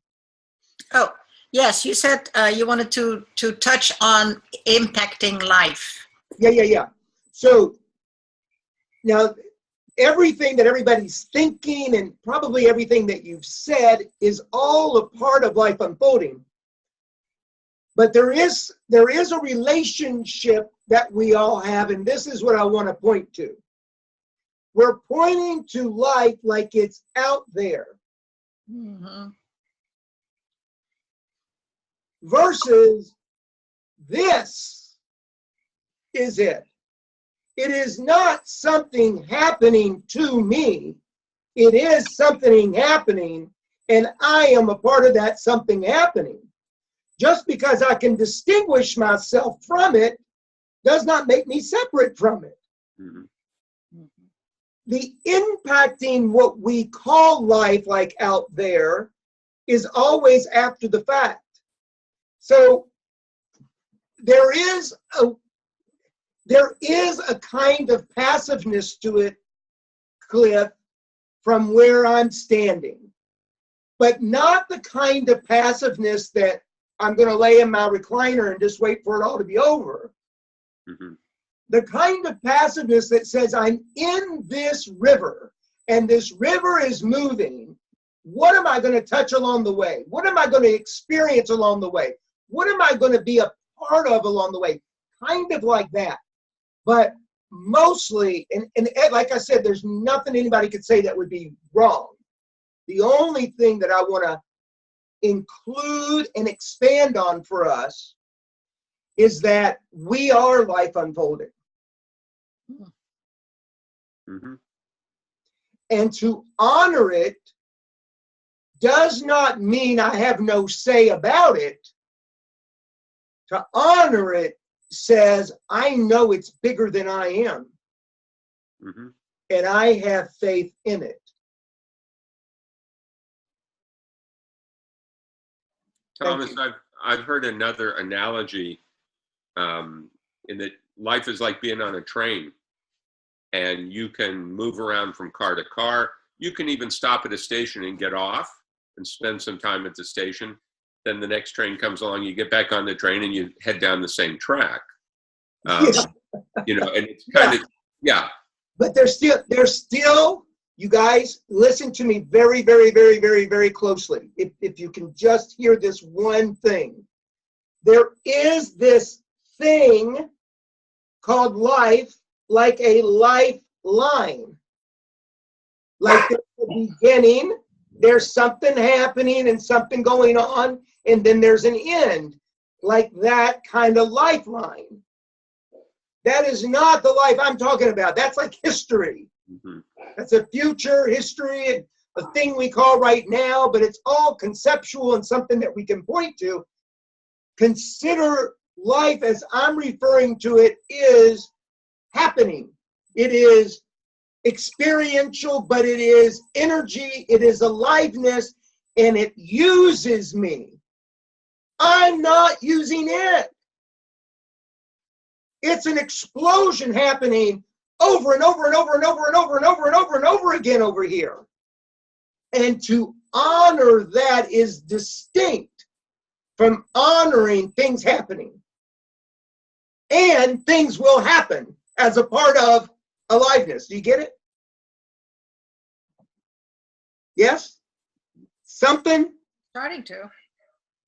Oh, yes, you said you wanted to touch on impacting life. Yeah. So now everything that everybody's thinking and probably everything that you've said is all a part of life unfolding. But there is a relationship that we all have, and this is what I want to point to. We're pointing to life like it's out there. Mm-hmm. Versus this is it. It is not something happening to me. It is something happening, and I am a part of that something happening. Just because I can distinguish myself from it does not make me separate from it. Mm-hmm. The impacting what we call life like out there is always after the fact. So there is a kind of passiveness to it, Cliff, from where I'm standing, but not the kind of passiveness that I'm going to lay in my recliner and just wait for it all to be over. Mm-hmm. The kind of passiveness that says, I'm in this river, and this river is moving. What am I going to touch along the way? What am I going to experience along the way? What am I going to be a part of along the way? Kind of like that. But mostly, and like I said, there's nothing anybody could say that would be wrong. The only thing that I want to include and expand on for us is that we are life unfolding. Mm-hmm. And to honor it does not mean I have no say about it. To honor it says, I know it's bigger than I am. Mm-hmm. And I have faith in it. Thomas, I've heard another analogy in that life is like being on a train, and you can move around from car to car. You can even stop at a station and get off and spend some time at the station. Then the next train comes along, you get back on the train and you head down the same track. You know, and it's kind of, yeah. But there's still, you guys, listen to me very, very, very, very, very closely. If you can just hear this one thing. There is this thing called life, like a lifeline. Like there's a beginning, there's something happening and something going on, and then there's an end. Like that kind of lifeline. That is not the life I'm talking about. That's like history. Mm-hmm. That's a future history, a thing we call right now, but it's all conceptual and something that we can point to. Consider life as I'm referring to it is happening. It is experiential, but it is energy, it is aliveness, and it uses me. I'm not using it. It's an explosion happening over and over and over and over and over and over and over and over again over here. And to honor that is distinct from honoring things happening. and things will happen as a part of aliveness. Do you get it? Yes? Something? Starting to.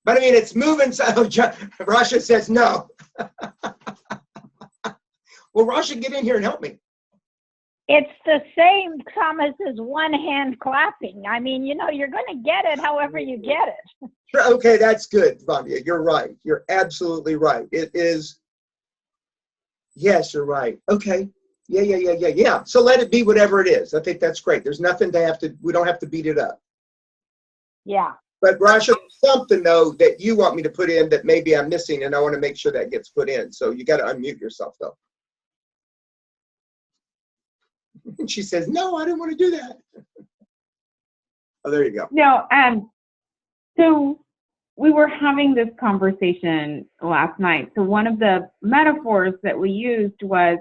But I mean, it's moving. So Rasha says no. Well, Rasha, get in here and help me. It's the same, Thomas, as one hand clapping. I mean, you know, you're going to get it however you get it. Okay, that's good, Vanya. You're right. You're absolutely right. It is. Yes, you're right. Okay. Yeah. So let it be whatever it is. I think that's great. There's nothing we don't have to beat it up. Yeah. But Rasha, something though that you want me to put in that maybe I'm missing, and I want to make sure that gets put in. So you got to unmute yourself though. And she says, no, I didn't want to do that. Oh, there you go. No, so we were having this conversation last night. So one of the metaphors that we used was,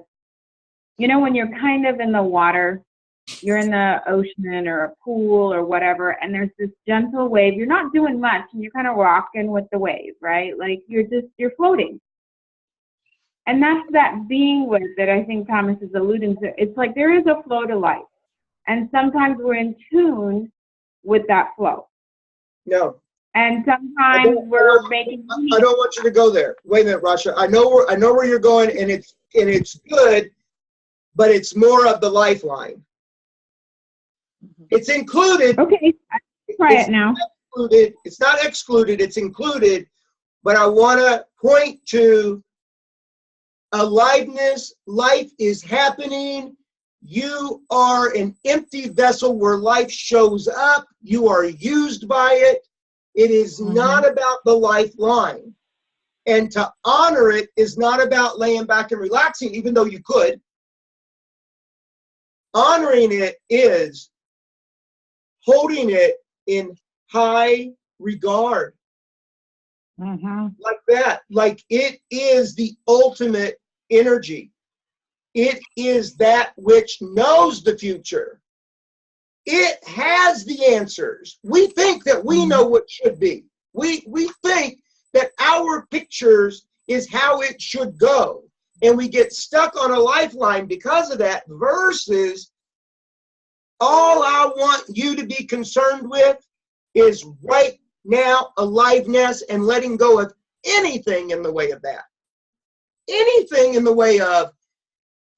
you know, when you're kind of in the water, you're in the ocean or a pool or whatever, and there's this gentle wave. You're not doing much, and you're kind of rocking with the wave, right? Like you're floating. And that's that being with that I think Thomas is alluding to. It's like there is a flow to life. And sometimes we're in tune with that flow. No. And sometimes we're making. I don't want you to go there. Wait a minute, Rasha. I know where you're going, and it's good, but it's more of the lifeline. It's included. Okay, try it now. It's not excluded. It's included, but I want to point to aliveness. Life is happening. You are an empty vessel where life shows up. You are used by it. It is not about the lifeline. And to honor it is not about laying back and relaxing, even though you could. Honoring it is holding it in high regard. Like that. Like it is the ultimate energy. It is that which knows the future. It has the answers. We think that we know what should be. We think that our pictures is how it should go. And we get stuck on a lifeline because of that, versus all I want you to be concerned with is right now aliveness and letting go of anything in the way of that. Anything in the way of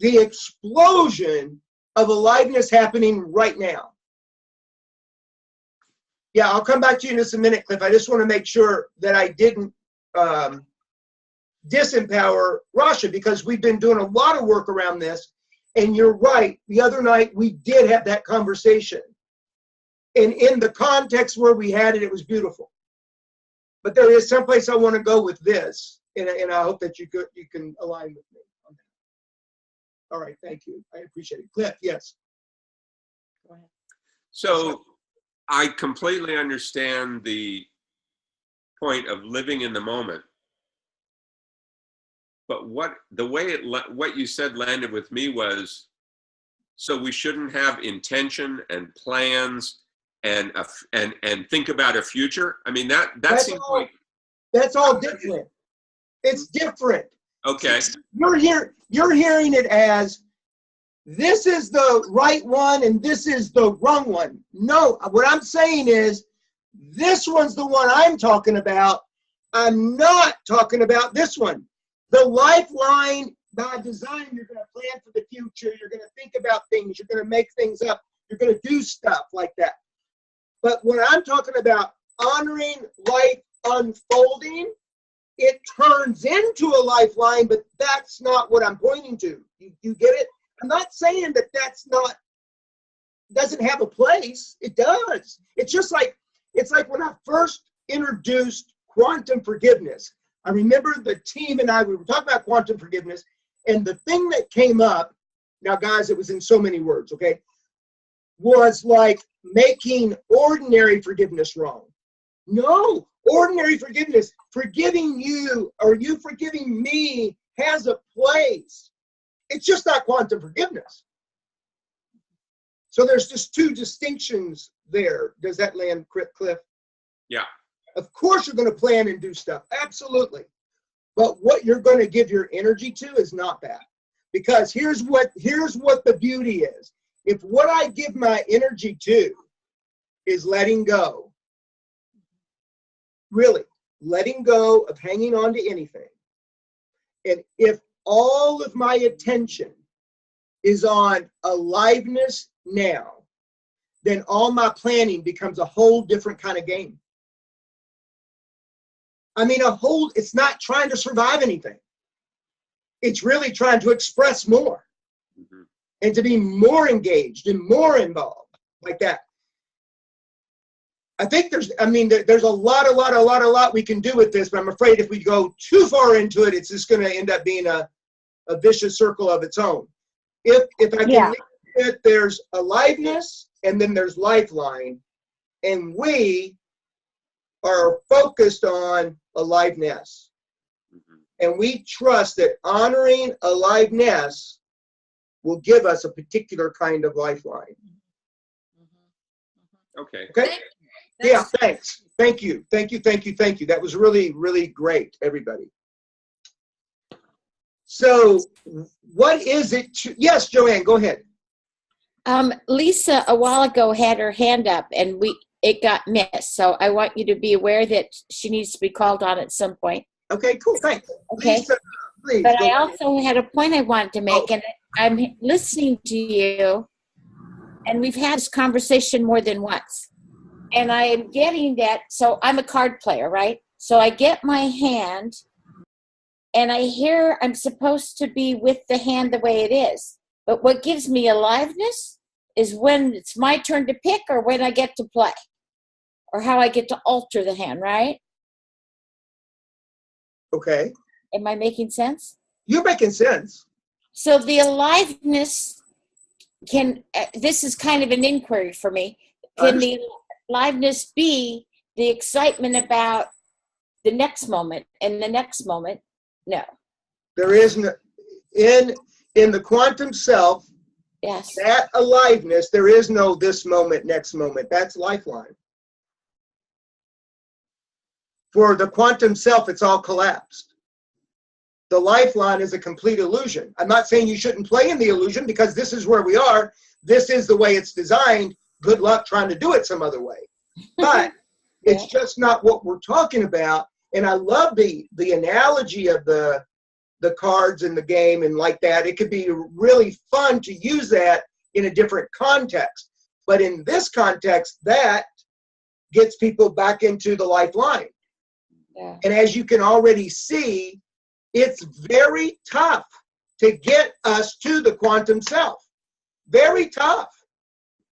the explosion of aliveness happening right now. Yeah, I'll come back to you in just a minute, Cliff. I just want to make sure that I didn't disempower Rasha, because we've been doing a lot of work around this. And you're right, the other night we did have that conversation. And in the context where we had it, it was beautiful. But there is someplace I want to go with this, and I hope that you can align with me on that. All right, thank you. I appreciate it. Cliff, yes. Go ahead. So I completely understand the point of living in the moment. But what you said landed with me was, so we shouldn't have intention and plans and think about a future. I mean, that seems like that's all different. It's different. Okay. You're hearing it as this is the right one and this is the wrong one. No, what I'm saying is this one's the one I'm talking about. I'm not talking about this one. The lifeline, by design, you're going to plan for the future. You're going to think about things. You're going to make things up. You're going to do stuff like that. But when I'm talking about honoring life unfolding, it turns into a lifeline, but that's not what I'm pointing to. You get it? I'm not saying that doesn't have a place. It does. It's like when I first introduced quantum forgiveness. I remember the team and we were talking about quantum forgiveness, and the thing that came up, now guys, it was in so many words, okay, was like making ordinary forgiveness wrong. No, ordinary forgiveness, forgiving you or you forgiving me has a place. It's just not quantum forgiveness. So there's just two distinctions there. Does that land, Cliff? Yeah. Of course you're going to plan and do stuff. Absolutely. but what you're going to give your energy to is not that. Because here's what the beauty is. If what I give my energy to is letting go, really letting go of hanging on to anything, and if all of my attention is on aliveness now, then all my planning becomes a whole different kind of game. I mean, it's not trying to survive anything. It's really trying to express more and to be more engaged and more involved like that. I think there's a lot we can do with this, but I'm afraid if we go too far into it, it's just going to end up being a vicious circle of its own. If I can leave it, there's aliveness and then there's lifeline, and we are focused on aliveness. And we trust that honoring aliveness will give us a particular kind of lifeline. Okay. Okay? Yeah, thanks. Thank you. That was really, really great, everybody. So what is it? Yes, Joanne, go ahead. Lisa, a while ago, had her hand up, and it got missed. So I want you to be aware that she needs to be called on at some point. Okay, cool, thanks. Okay. Lisa, please, but go I ahead. also had a point I wanted to make, and I'm listening to you, and we've had this conversation more than once. And I am getting that, so I'm a card player, right? So I get my hand, and I hear I'm supposed to be with the hand the way it is. But what gives me aliveness is when it's my turn to pick or when I get to play or how I get to alter the hand, right? Okay. Am I making sense? You're making sense. So the aliveness this is kind of an inquiry for me. Can the aliveness be the excitement about the next moment and the next moment? No. There is no, in the quantum self, yes, that aliveness, there is no this moment, next moment. That's lifeline. For the quantum self, it's all collapsed. The lifeline is a complete illusion. I'm not saying you shouldn't play in the illusion because this is where we are. This is the way it's designed. Good luck trying to do it some other way. But it's just not what we're talking about. And I love the analogy of the cards in the game and like that. It could be really fun to use that in a different context. But in this context, that gets people back into the lifeline. Yeah. And as you can already see, it's very tough to get us to the quantum self. Very tough.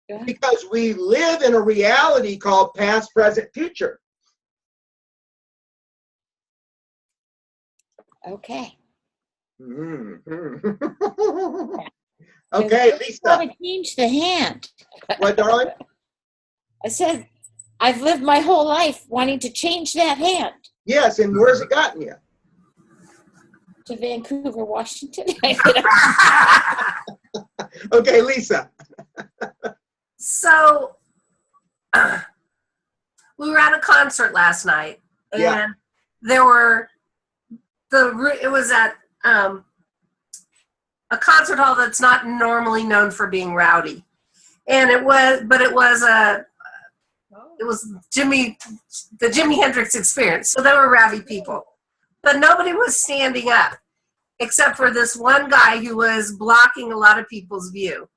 Yeah. Because we live in a reality called past, present, future. Okay. Mm-hmm. Okay, Lisa. I want to change the hand. What, darling? I said, I've lived my whole life wanting to change that hand. Yes, and where's it gotten you? To Vancouver, Washington. Okay, Lisa. So, we were at a concert last night, and there were it was at a concert hall that's not normally known for being rowdy, and it was the Jimi Hendrix Experience. So there were rowdy people, but nobody was standing up except for this one guy who was blocking a lot of people's view,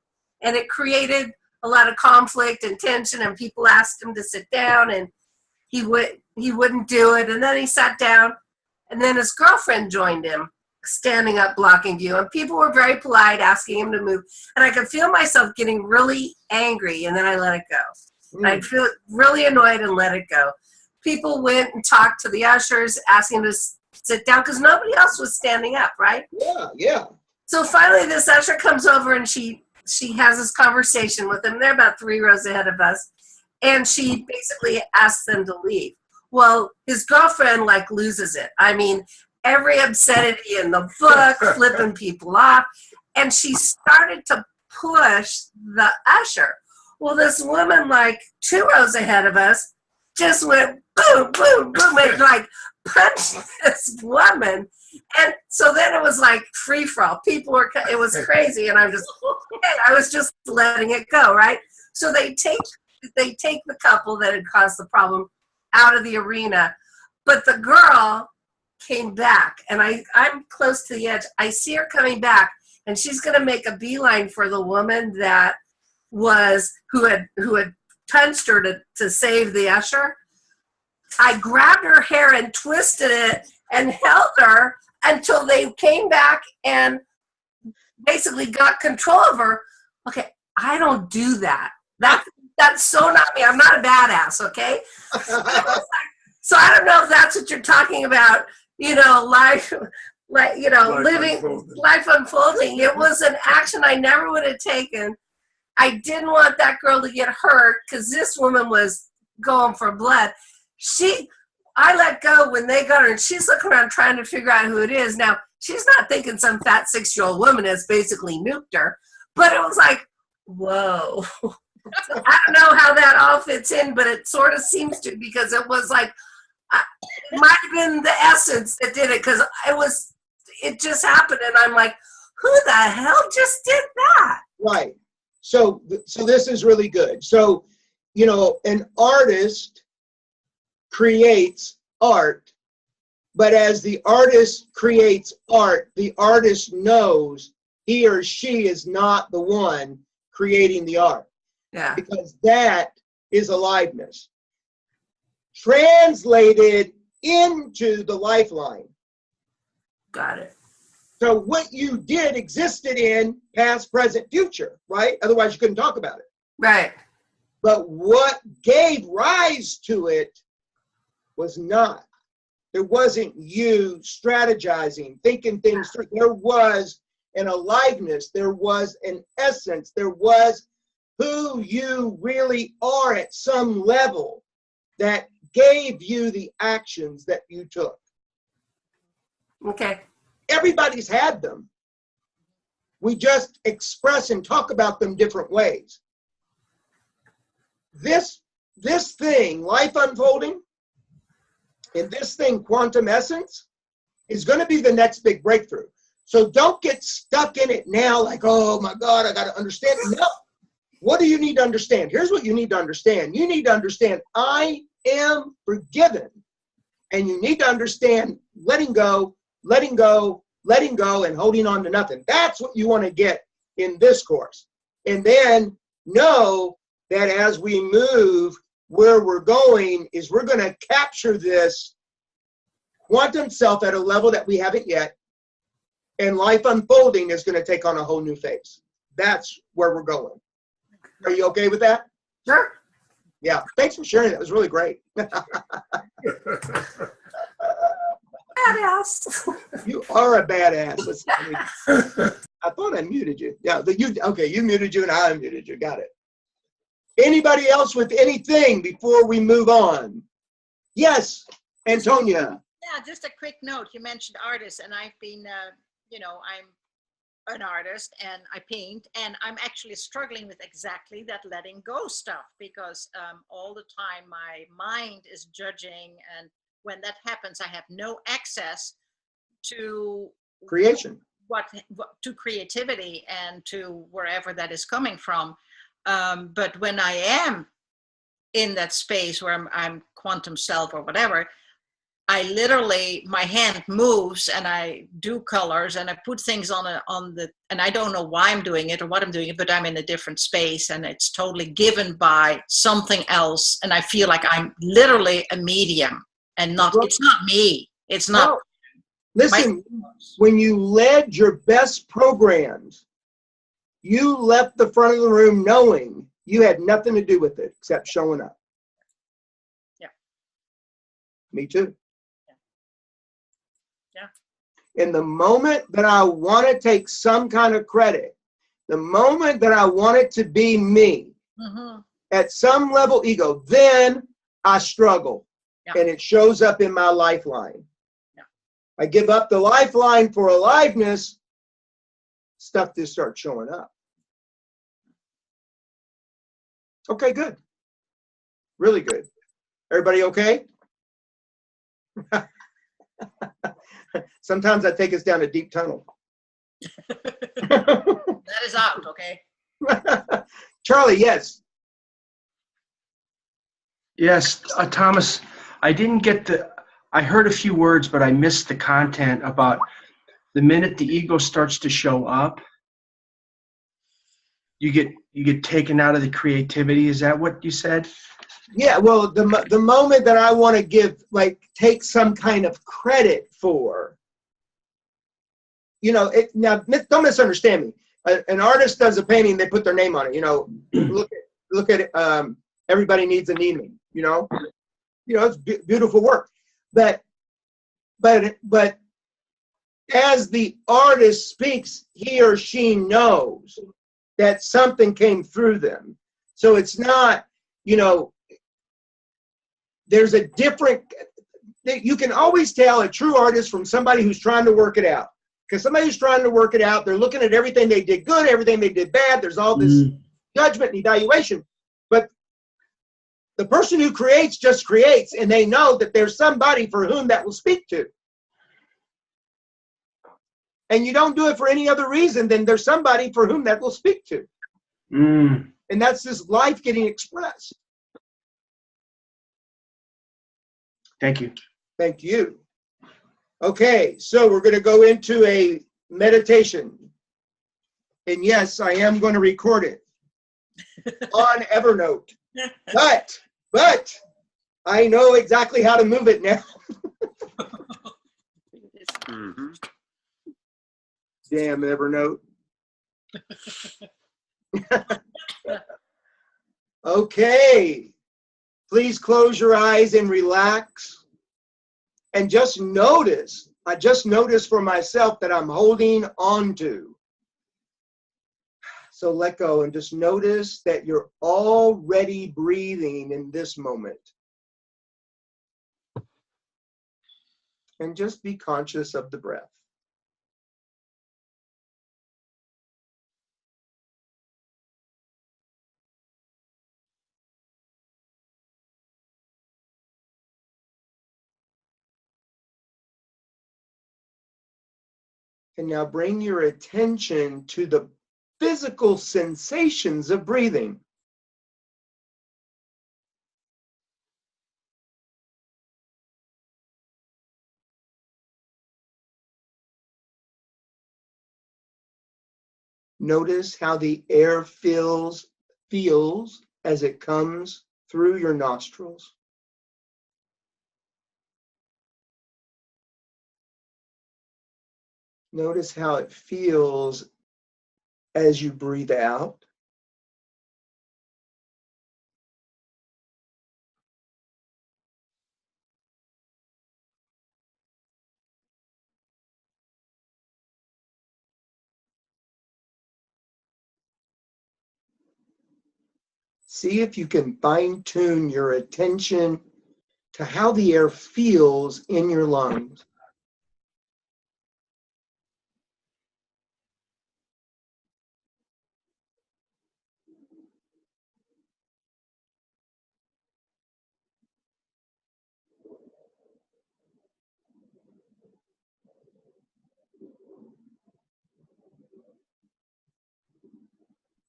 and it created a lot of conflict and tension. And people asked him to sit down, and he wouldn't do it, and then he sat down. And then his girlfriend joined him, standing up, blocking view. And people were very polite, asking him to move. And I could feel myself getting really angry, and then I let it go. And I'd feel really annoyed and let it go. People went and talked to the ushers, asking him to sit down, because nobody else was standing up, right? Yeah. So finally this usher comes over, and she has this conversation with him. They're about 3 rows ahead of us. And she basically asks them to leave. Well, his girlfriend, loses it. I mean, every obscenity in the book, flipping people off. And she started to push the usher. Well, this woman, 2 rows ahead of us, just went boom, boom, boom, and, punched this woman. And so then it was like free for all. People were, it was crazy, and I was just letting it go, right? So they take the couple that had caused the problem out of the arena, but the girl came back, and I'm close to the edge. I see her coming back, and she's going to make a beeline for the woman that was who had punched her to save the usher. I grabbed her hair and twisted it and held her until they came back and basically got control of her. Okay, I don't do that. That's so not me. I'm not a badass, okay? So I don't know if that's what you're talking about, life unfolding. It was an action I never would have taken. I didn't want that girl to get hurt because this woman was going for blood. I let go when they got her, and she's looking around trying to figure out who it is. Now, she's not thinking some fat 6-year-old woman has basically nuked her, but it was like, whoa. I don't know how that all fits in, but it sort of seems to, because it was like, it might have been the essence that did it, because it just happened, and I'm like, who the hell just did that? Right. So this is really good. So, an artist creates art, but as the artist creates art, the artist knows he or she is not the one creating the art. Yeah. Because that is aliveness. Translated into the lifeline. Got it. So what you did existed in past, present, future, right? Otherwise you couldn't talk about it. Right. But what gave rise to it was not. There wasn't you strategizing, thinking things through. There was an aliveness. There was an essence. There was who you really are at some level that gave you the actions that you took. Okay. Everybody's had them. We just express and talk about them different ways. This thing, life unfolding, and this thing, quantum essence, is going to be the next big breakthrough. So don't get stuck in it now like, oh my God, I got to understand. No. What do you need to understand? Here's what you need to understand. You need to understand, I am forgiven. And you need to understand letting go, letting go, letting go, and holding on to nothing. That's what you want to get in this course. And then know that as we move, where we're going is we're going to capture this quantum self at a level that we haven't yet. And life unfolding is going to take on a whole new phase. That's where we're going. Are you okay with that? Sure. Yeah. Thanks for sharing. That was really great. Badass. You are a badass. I thought I muted you. Yeah. You muted you and I unmuted you. Got it. Anybody else with anything before we move on? Yes, Antonia. Yeah, just a quick note. You mentioned artists, and I've been, I'm an artist and I paint, and I'm actually struggling with exactly that letting go stuff, because all the time my mind is judging, and when that happens, I have no access to Creation. To creativity and to wherever that is coming from. But when I am in that space where I'm quantum self or whatever, I literally, my hand moves and I do colors and I put things on and I don't know why I'm doing it or what I'm doing it, but I'm in a different space and it's totally given by something else. And I feel like I'm literally a medium and it's not me. It's not. No. Listen, when you led your best programs, you left the front of the room knowing you had nothing to do with it except showing up. Yeah. Me too. Yeah. In the moment that I want to take some kind of credit, the moment that I want it to be me, at some level ego, then I struggle. Yeah. And it shows up in my lifeline. Yeah. I give up the lifeline for aliveness, stuff just starts showing up. Okay, good. Really good. Everybody okay? Sometimes I take us down a deep tunnel. That is out, okay? Charlie, yes. Yes, Thomas, I didn't get I heard a few words, but I missed the content about the minute the ego starts to show up, you get taken out of the creativity. Is that what you said? Yeah, well, the moment that I want to take some kind of credit for, now, don't misunderstand me. An artist does a painting, they put their name on it. Look at Everybody Needs Anemone. It's beautiful work, but as the artist speaks, he or she knows that something came through them. So it's not, there's a different. You can always tell a true artist from somebody who's trying to work it out. Because somebody who's trying to work it out, they're looking at everything they did good, everything they did bad. There's all this judgment and evaluation. But the person who creates just creates, and they know that there's somebody for whom that will speak to. And you don't do it for any other reason than there's somebody for whom that will speak to. And that's this life getting expressed. Thank you. Thank you. Okay, so we're going to go into a meditation. And yes, I am going to record it on Evernote. But I know exactly how to move it now. Damn Evernote. Okay. Please close your eyes and relax. And just notice, I just noticed for myself that I'm holding on to. So let go and just notice that you're already breathing in this moment. And just be conscious of the breath. And now bring your attention to the physical sensations of breathing. Notice how the air feels as it comes through your nostrils. Notice how it feels as you breathe out. See if you can fine-tune your attention to how the air feels in your lungs.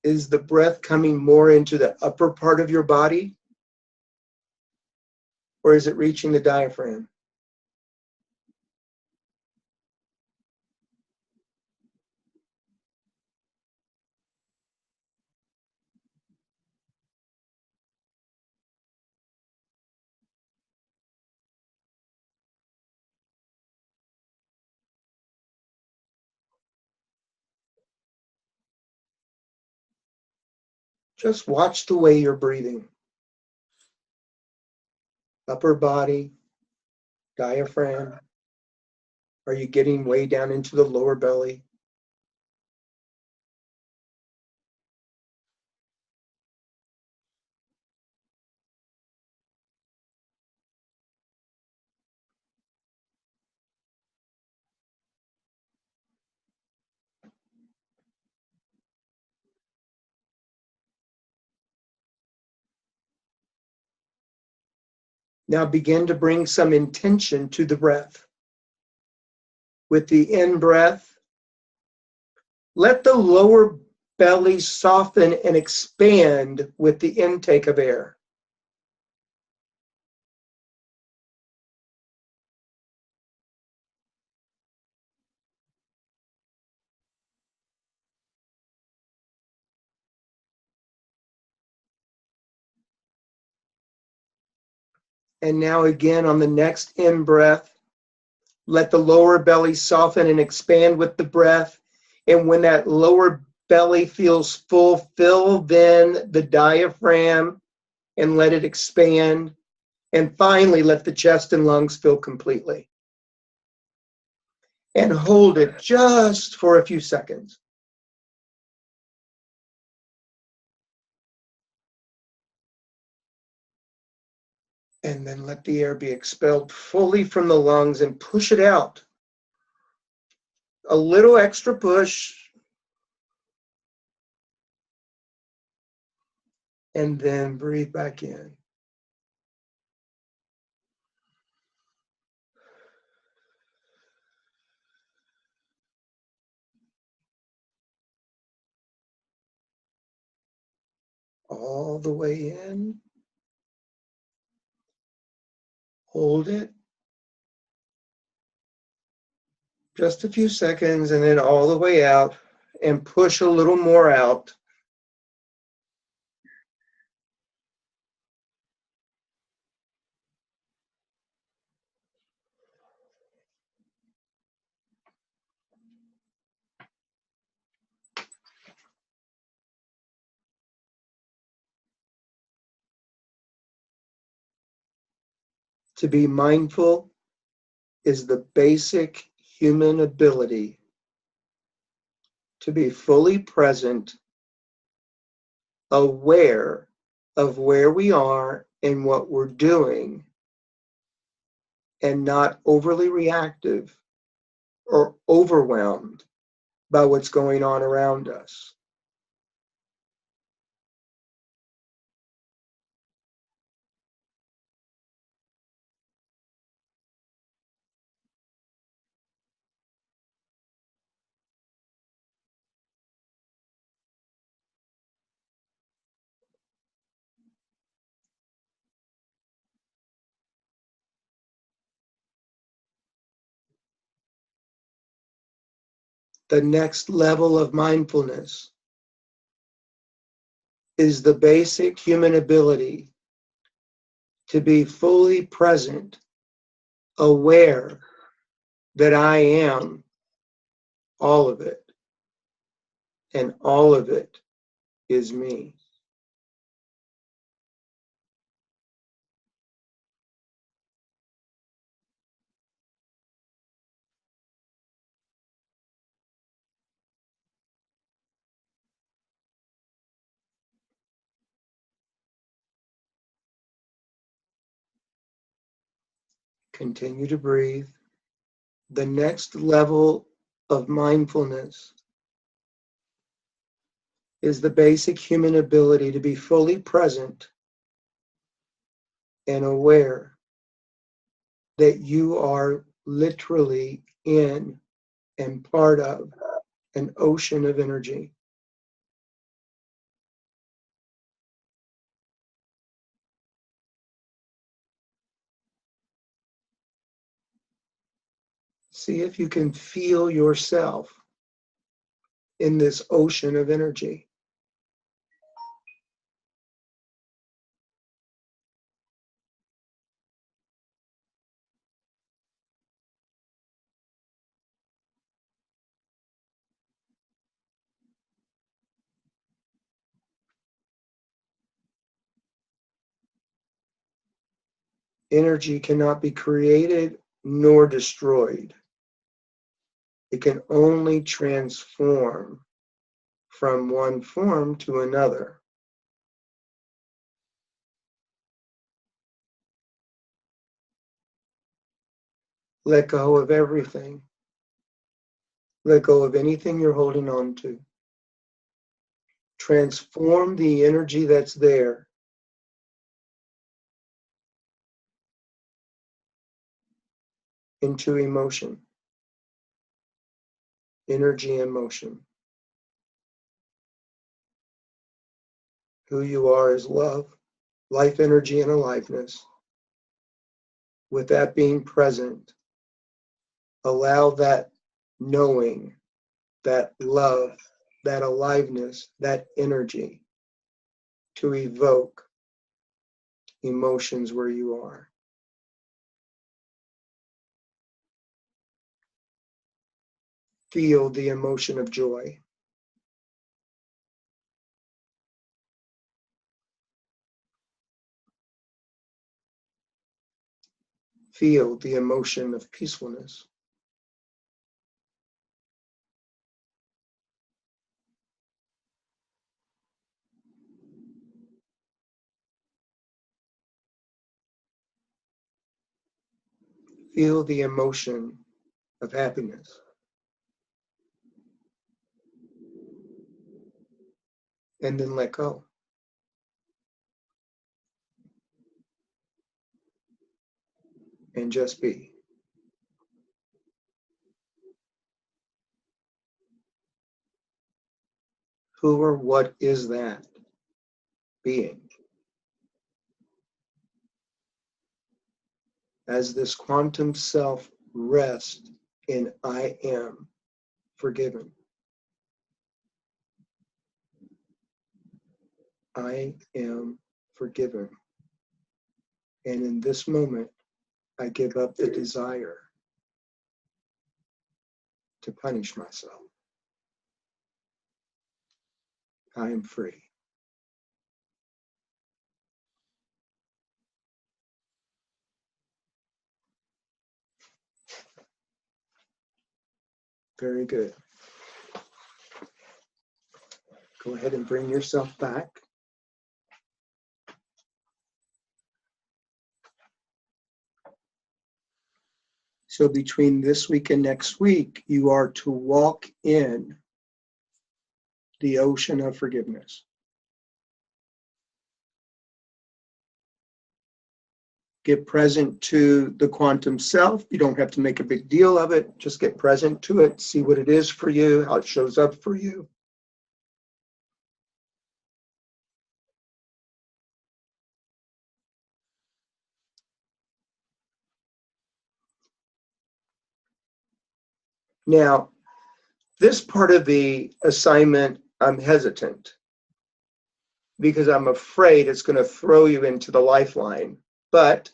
Is the breath coming more into the upper part of your body? Or is it reaching the diaphragm? Just watch the way you're breathing. Upper body, diaphragm. Are you getting way down into the lower belly? Now begin to bring some intention to the breath. with the in-breath. Let the lower belly soften and expand with the intake of air. And now again on the next in-breath, let the lower belly soften and expand with the breath. And when that lower belly feels full, fill then the diaphragm and let it expand. And finally, let the chest and lungs fill completely. And hold it just for a few seconds. And then let the air be expelled fully from the lungs and push it out. A little extra push. And then breathe back in. All the way in. Hold it. Just a few seconds and then all the way out and push a little more out. To be mindful is the basic human ability to be fully present, aware of where we are and what we're doing, and not overly reactive or overwhelmed by what's going on around us. The next level of mindfulness is the basic human ability to be fully present, aware that I am all of it, and all of it is me. Continue to breathe. The next level of mindfulness is the basic human ability to be fully present and aware that you are literally in and part of an ocean of energy. See if you can feel yourself in this ocean of energy. Energy cannot be created nor destroyed. It can only transform from one form to another. Let go of everything. Let go of anything you're holding on to. Transform the energy that's there into emotion. energy and motion. Who you are is love, life, energy, and aliveness. With that being present, allow that knowing, that love, that aliveness, that energy to evoke emotions where you are. Feel the emotion of joy. Feel the emotion of peacefulness. Feel the emotion of happiness. And then let go. And just be. Who or what is that being? As this quantum self rests in I am forgiven. I am forgiven. And in this moment, I give up the desire to punish myself. I am free. Very good. Go ahead and bring yourself back. So between this week and next week, you are to walk in the ocean of forgiveness. Get present to the quantum self. You don't have to make a big deal of it. Just get present to it. See what it is for you, how it shows up for you. Now, this part of the assignment, I'm hesitant because I'm afraid it's going to throw you into the lifeline. But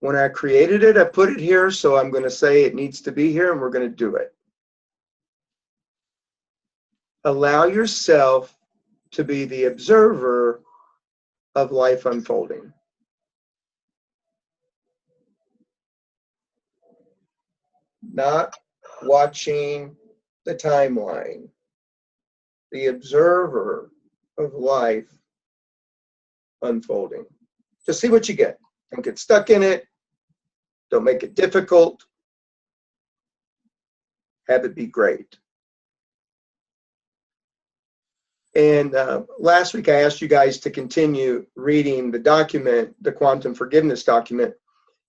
when I created it, I put it here, so I'm going to say it needs to be here, and we're going to do it. Allow yourself to be the observer of life unfolding. Not watching the timeline. The observer of life unfolding. Just see what you get. Don't get stuck in it. Don't make it difficult. Have it be great. And last week I asked you guys to continue reading the document, the Quantum Forgiveness document,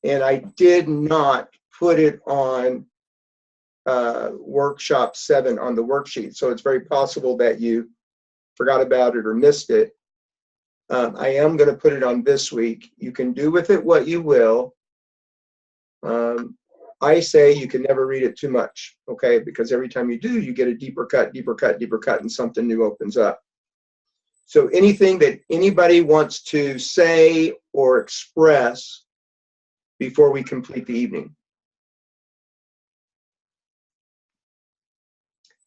and I did not put it on workshop 7 on the worksheet. So it's very possible that you forgot about it or missed it. I am going to put it on this week. You can do with it what you will. I say you can never read it too much, okay? Because every time you do, you get a deeper cut, deeper cut, deeper cut, and something new opens up. So anything that anybody wants to say or express before we complete the evening?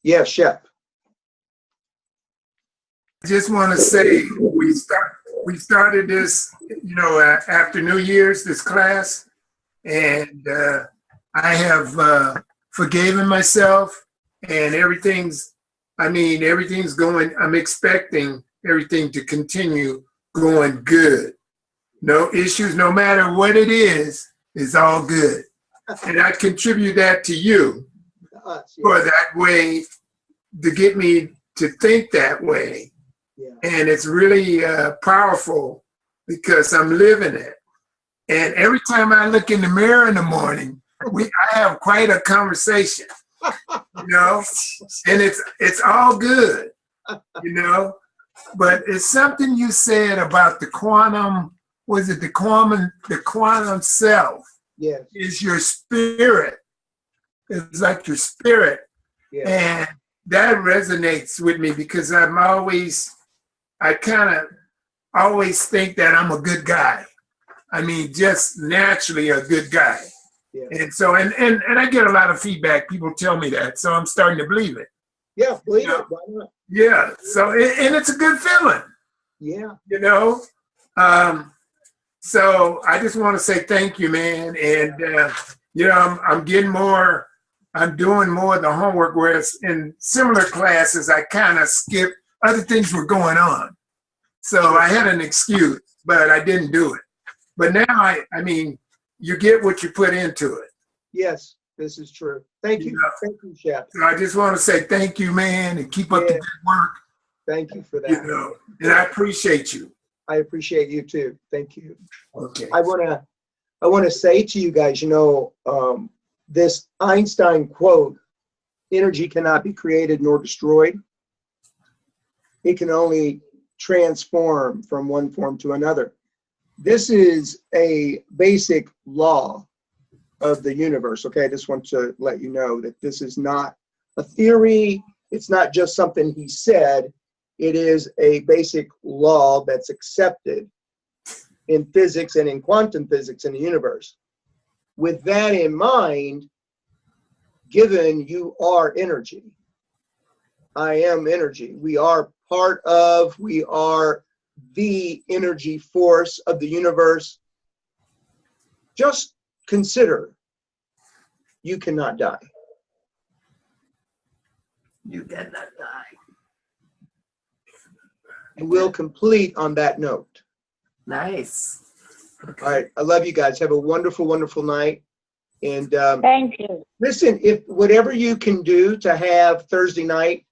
Yeah, Shep. I just want to say we started this, after New Year's, this class, and I have forgiven myself, and everything's going, I'm expecting everything to continue going good. No issues, no matter what it is, it's all good. And I contribute that to you for that way to get me to think that way. Yeah. And it's really powerful because I'm living it. And every time I look in the mirror in the morning, I have quite a conversation, you know, and it's all good, you know, but it's something you said about the quantum, was it the quantum self? Yes. Is your spirit. It's like your spirit. Yes. And that resonates with me because I kind of always think that I'm a good guy. I mean, just naturally a good guy. Yeah. And so, and I get a lot of feedback. People tell me that, so I'm starting to believe it. Yeah, believe it. Why not? Yeah. So, and it's a good feeling. Yeah. You know. So I just want to say thank you, man. And you know, I'm getting more. I'm doing more of the homework. Whereas in similar classes, I kind of skipped. Other things were going on, so I had an excuse, but I didn't do it. But now, I mean, you get what you put into it. Yes, this is true. Thank you. Thank you, Chef. So I just want to say thank you, man, and keep up the good work. Thank you for that. You know, and I appreciate you. I appreciate you too. Thank you. Okay. I want to say to you guys, you know, this Einstein quote, energy cannot be created nor destroyed. It can only transform from one form to another. This is a basic law of the universe. Okay, I just want to let you know that this is not a theory. It's not just something he said. It is a basic law that's accepted in physics and in quantum physics in the universe. With that in mind, given you are energy, I am energy. We are we are the energy force of the universe. Just consider, you cannot die. You cannot die. And we'll complete on that note. Nice. All right. I love you guys. Have a wonderful, wonderful night. And thank you. listen, if whatever you can do to have Thursday night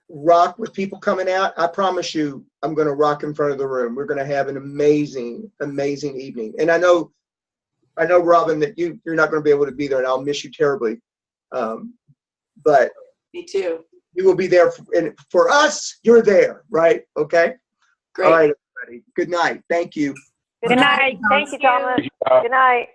rock with people coming out, I promise you, I'm going to rock in front of the room. We're going to have an amazing, amazing evening. And I know, Robin, that you're not going to be able to be there, and I'll miss you terribly. But me too. You will be there, and for us, you're there, right? Okay. Great. All right, everybody. Good night. Thank you. Good night. Thank you, Thomas. Good night.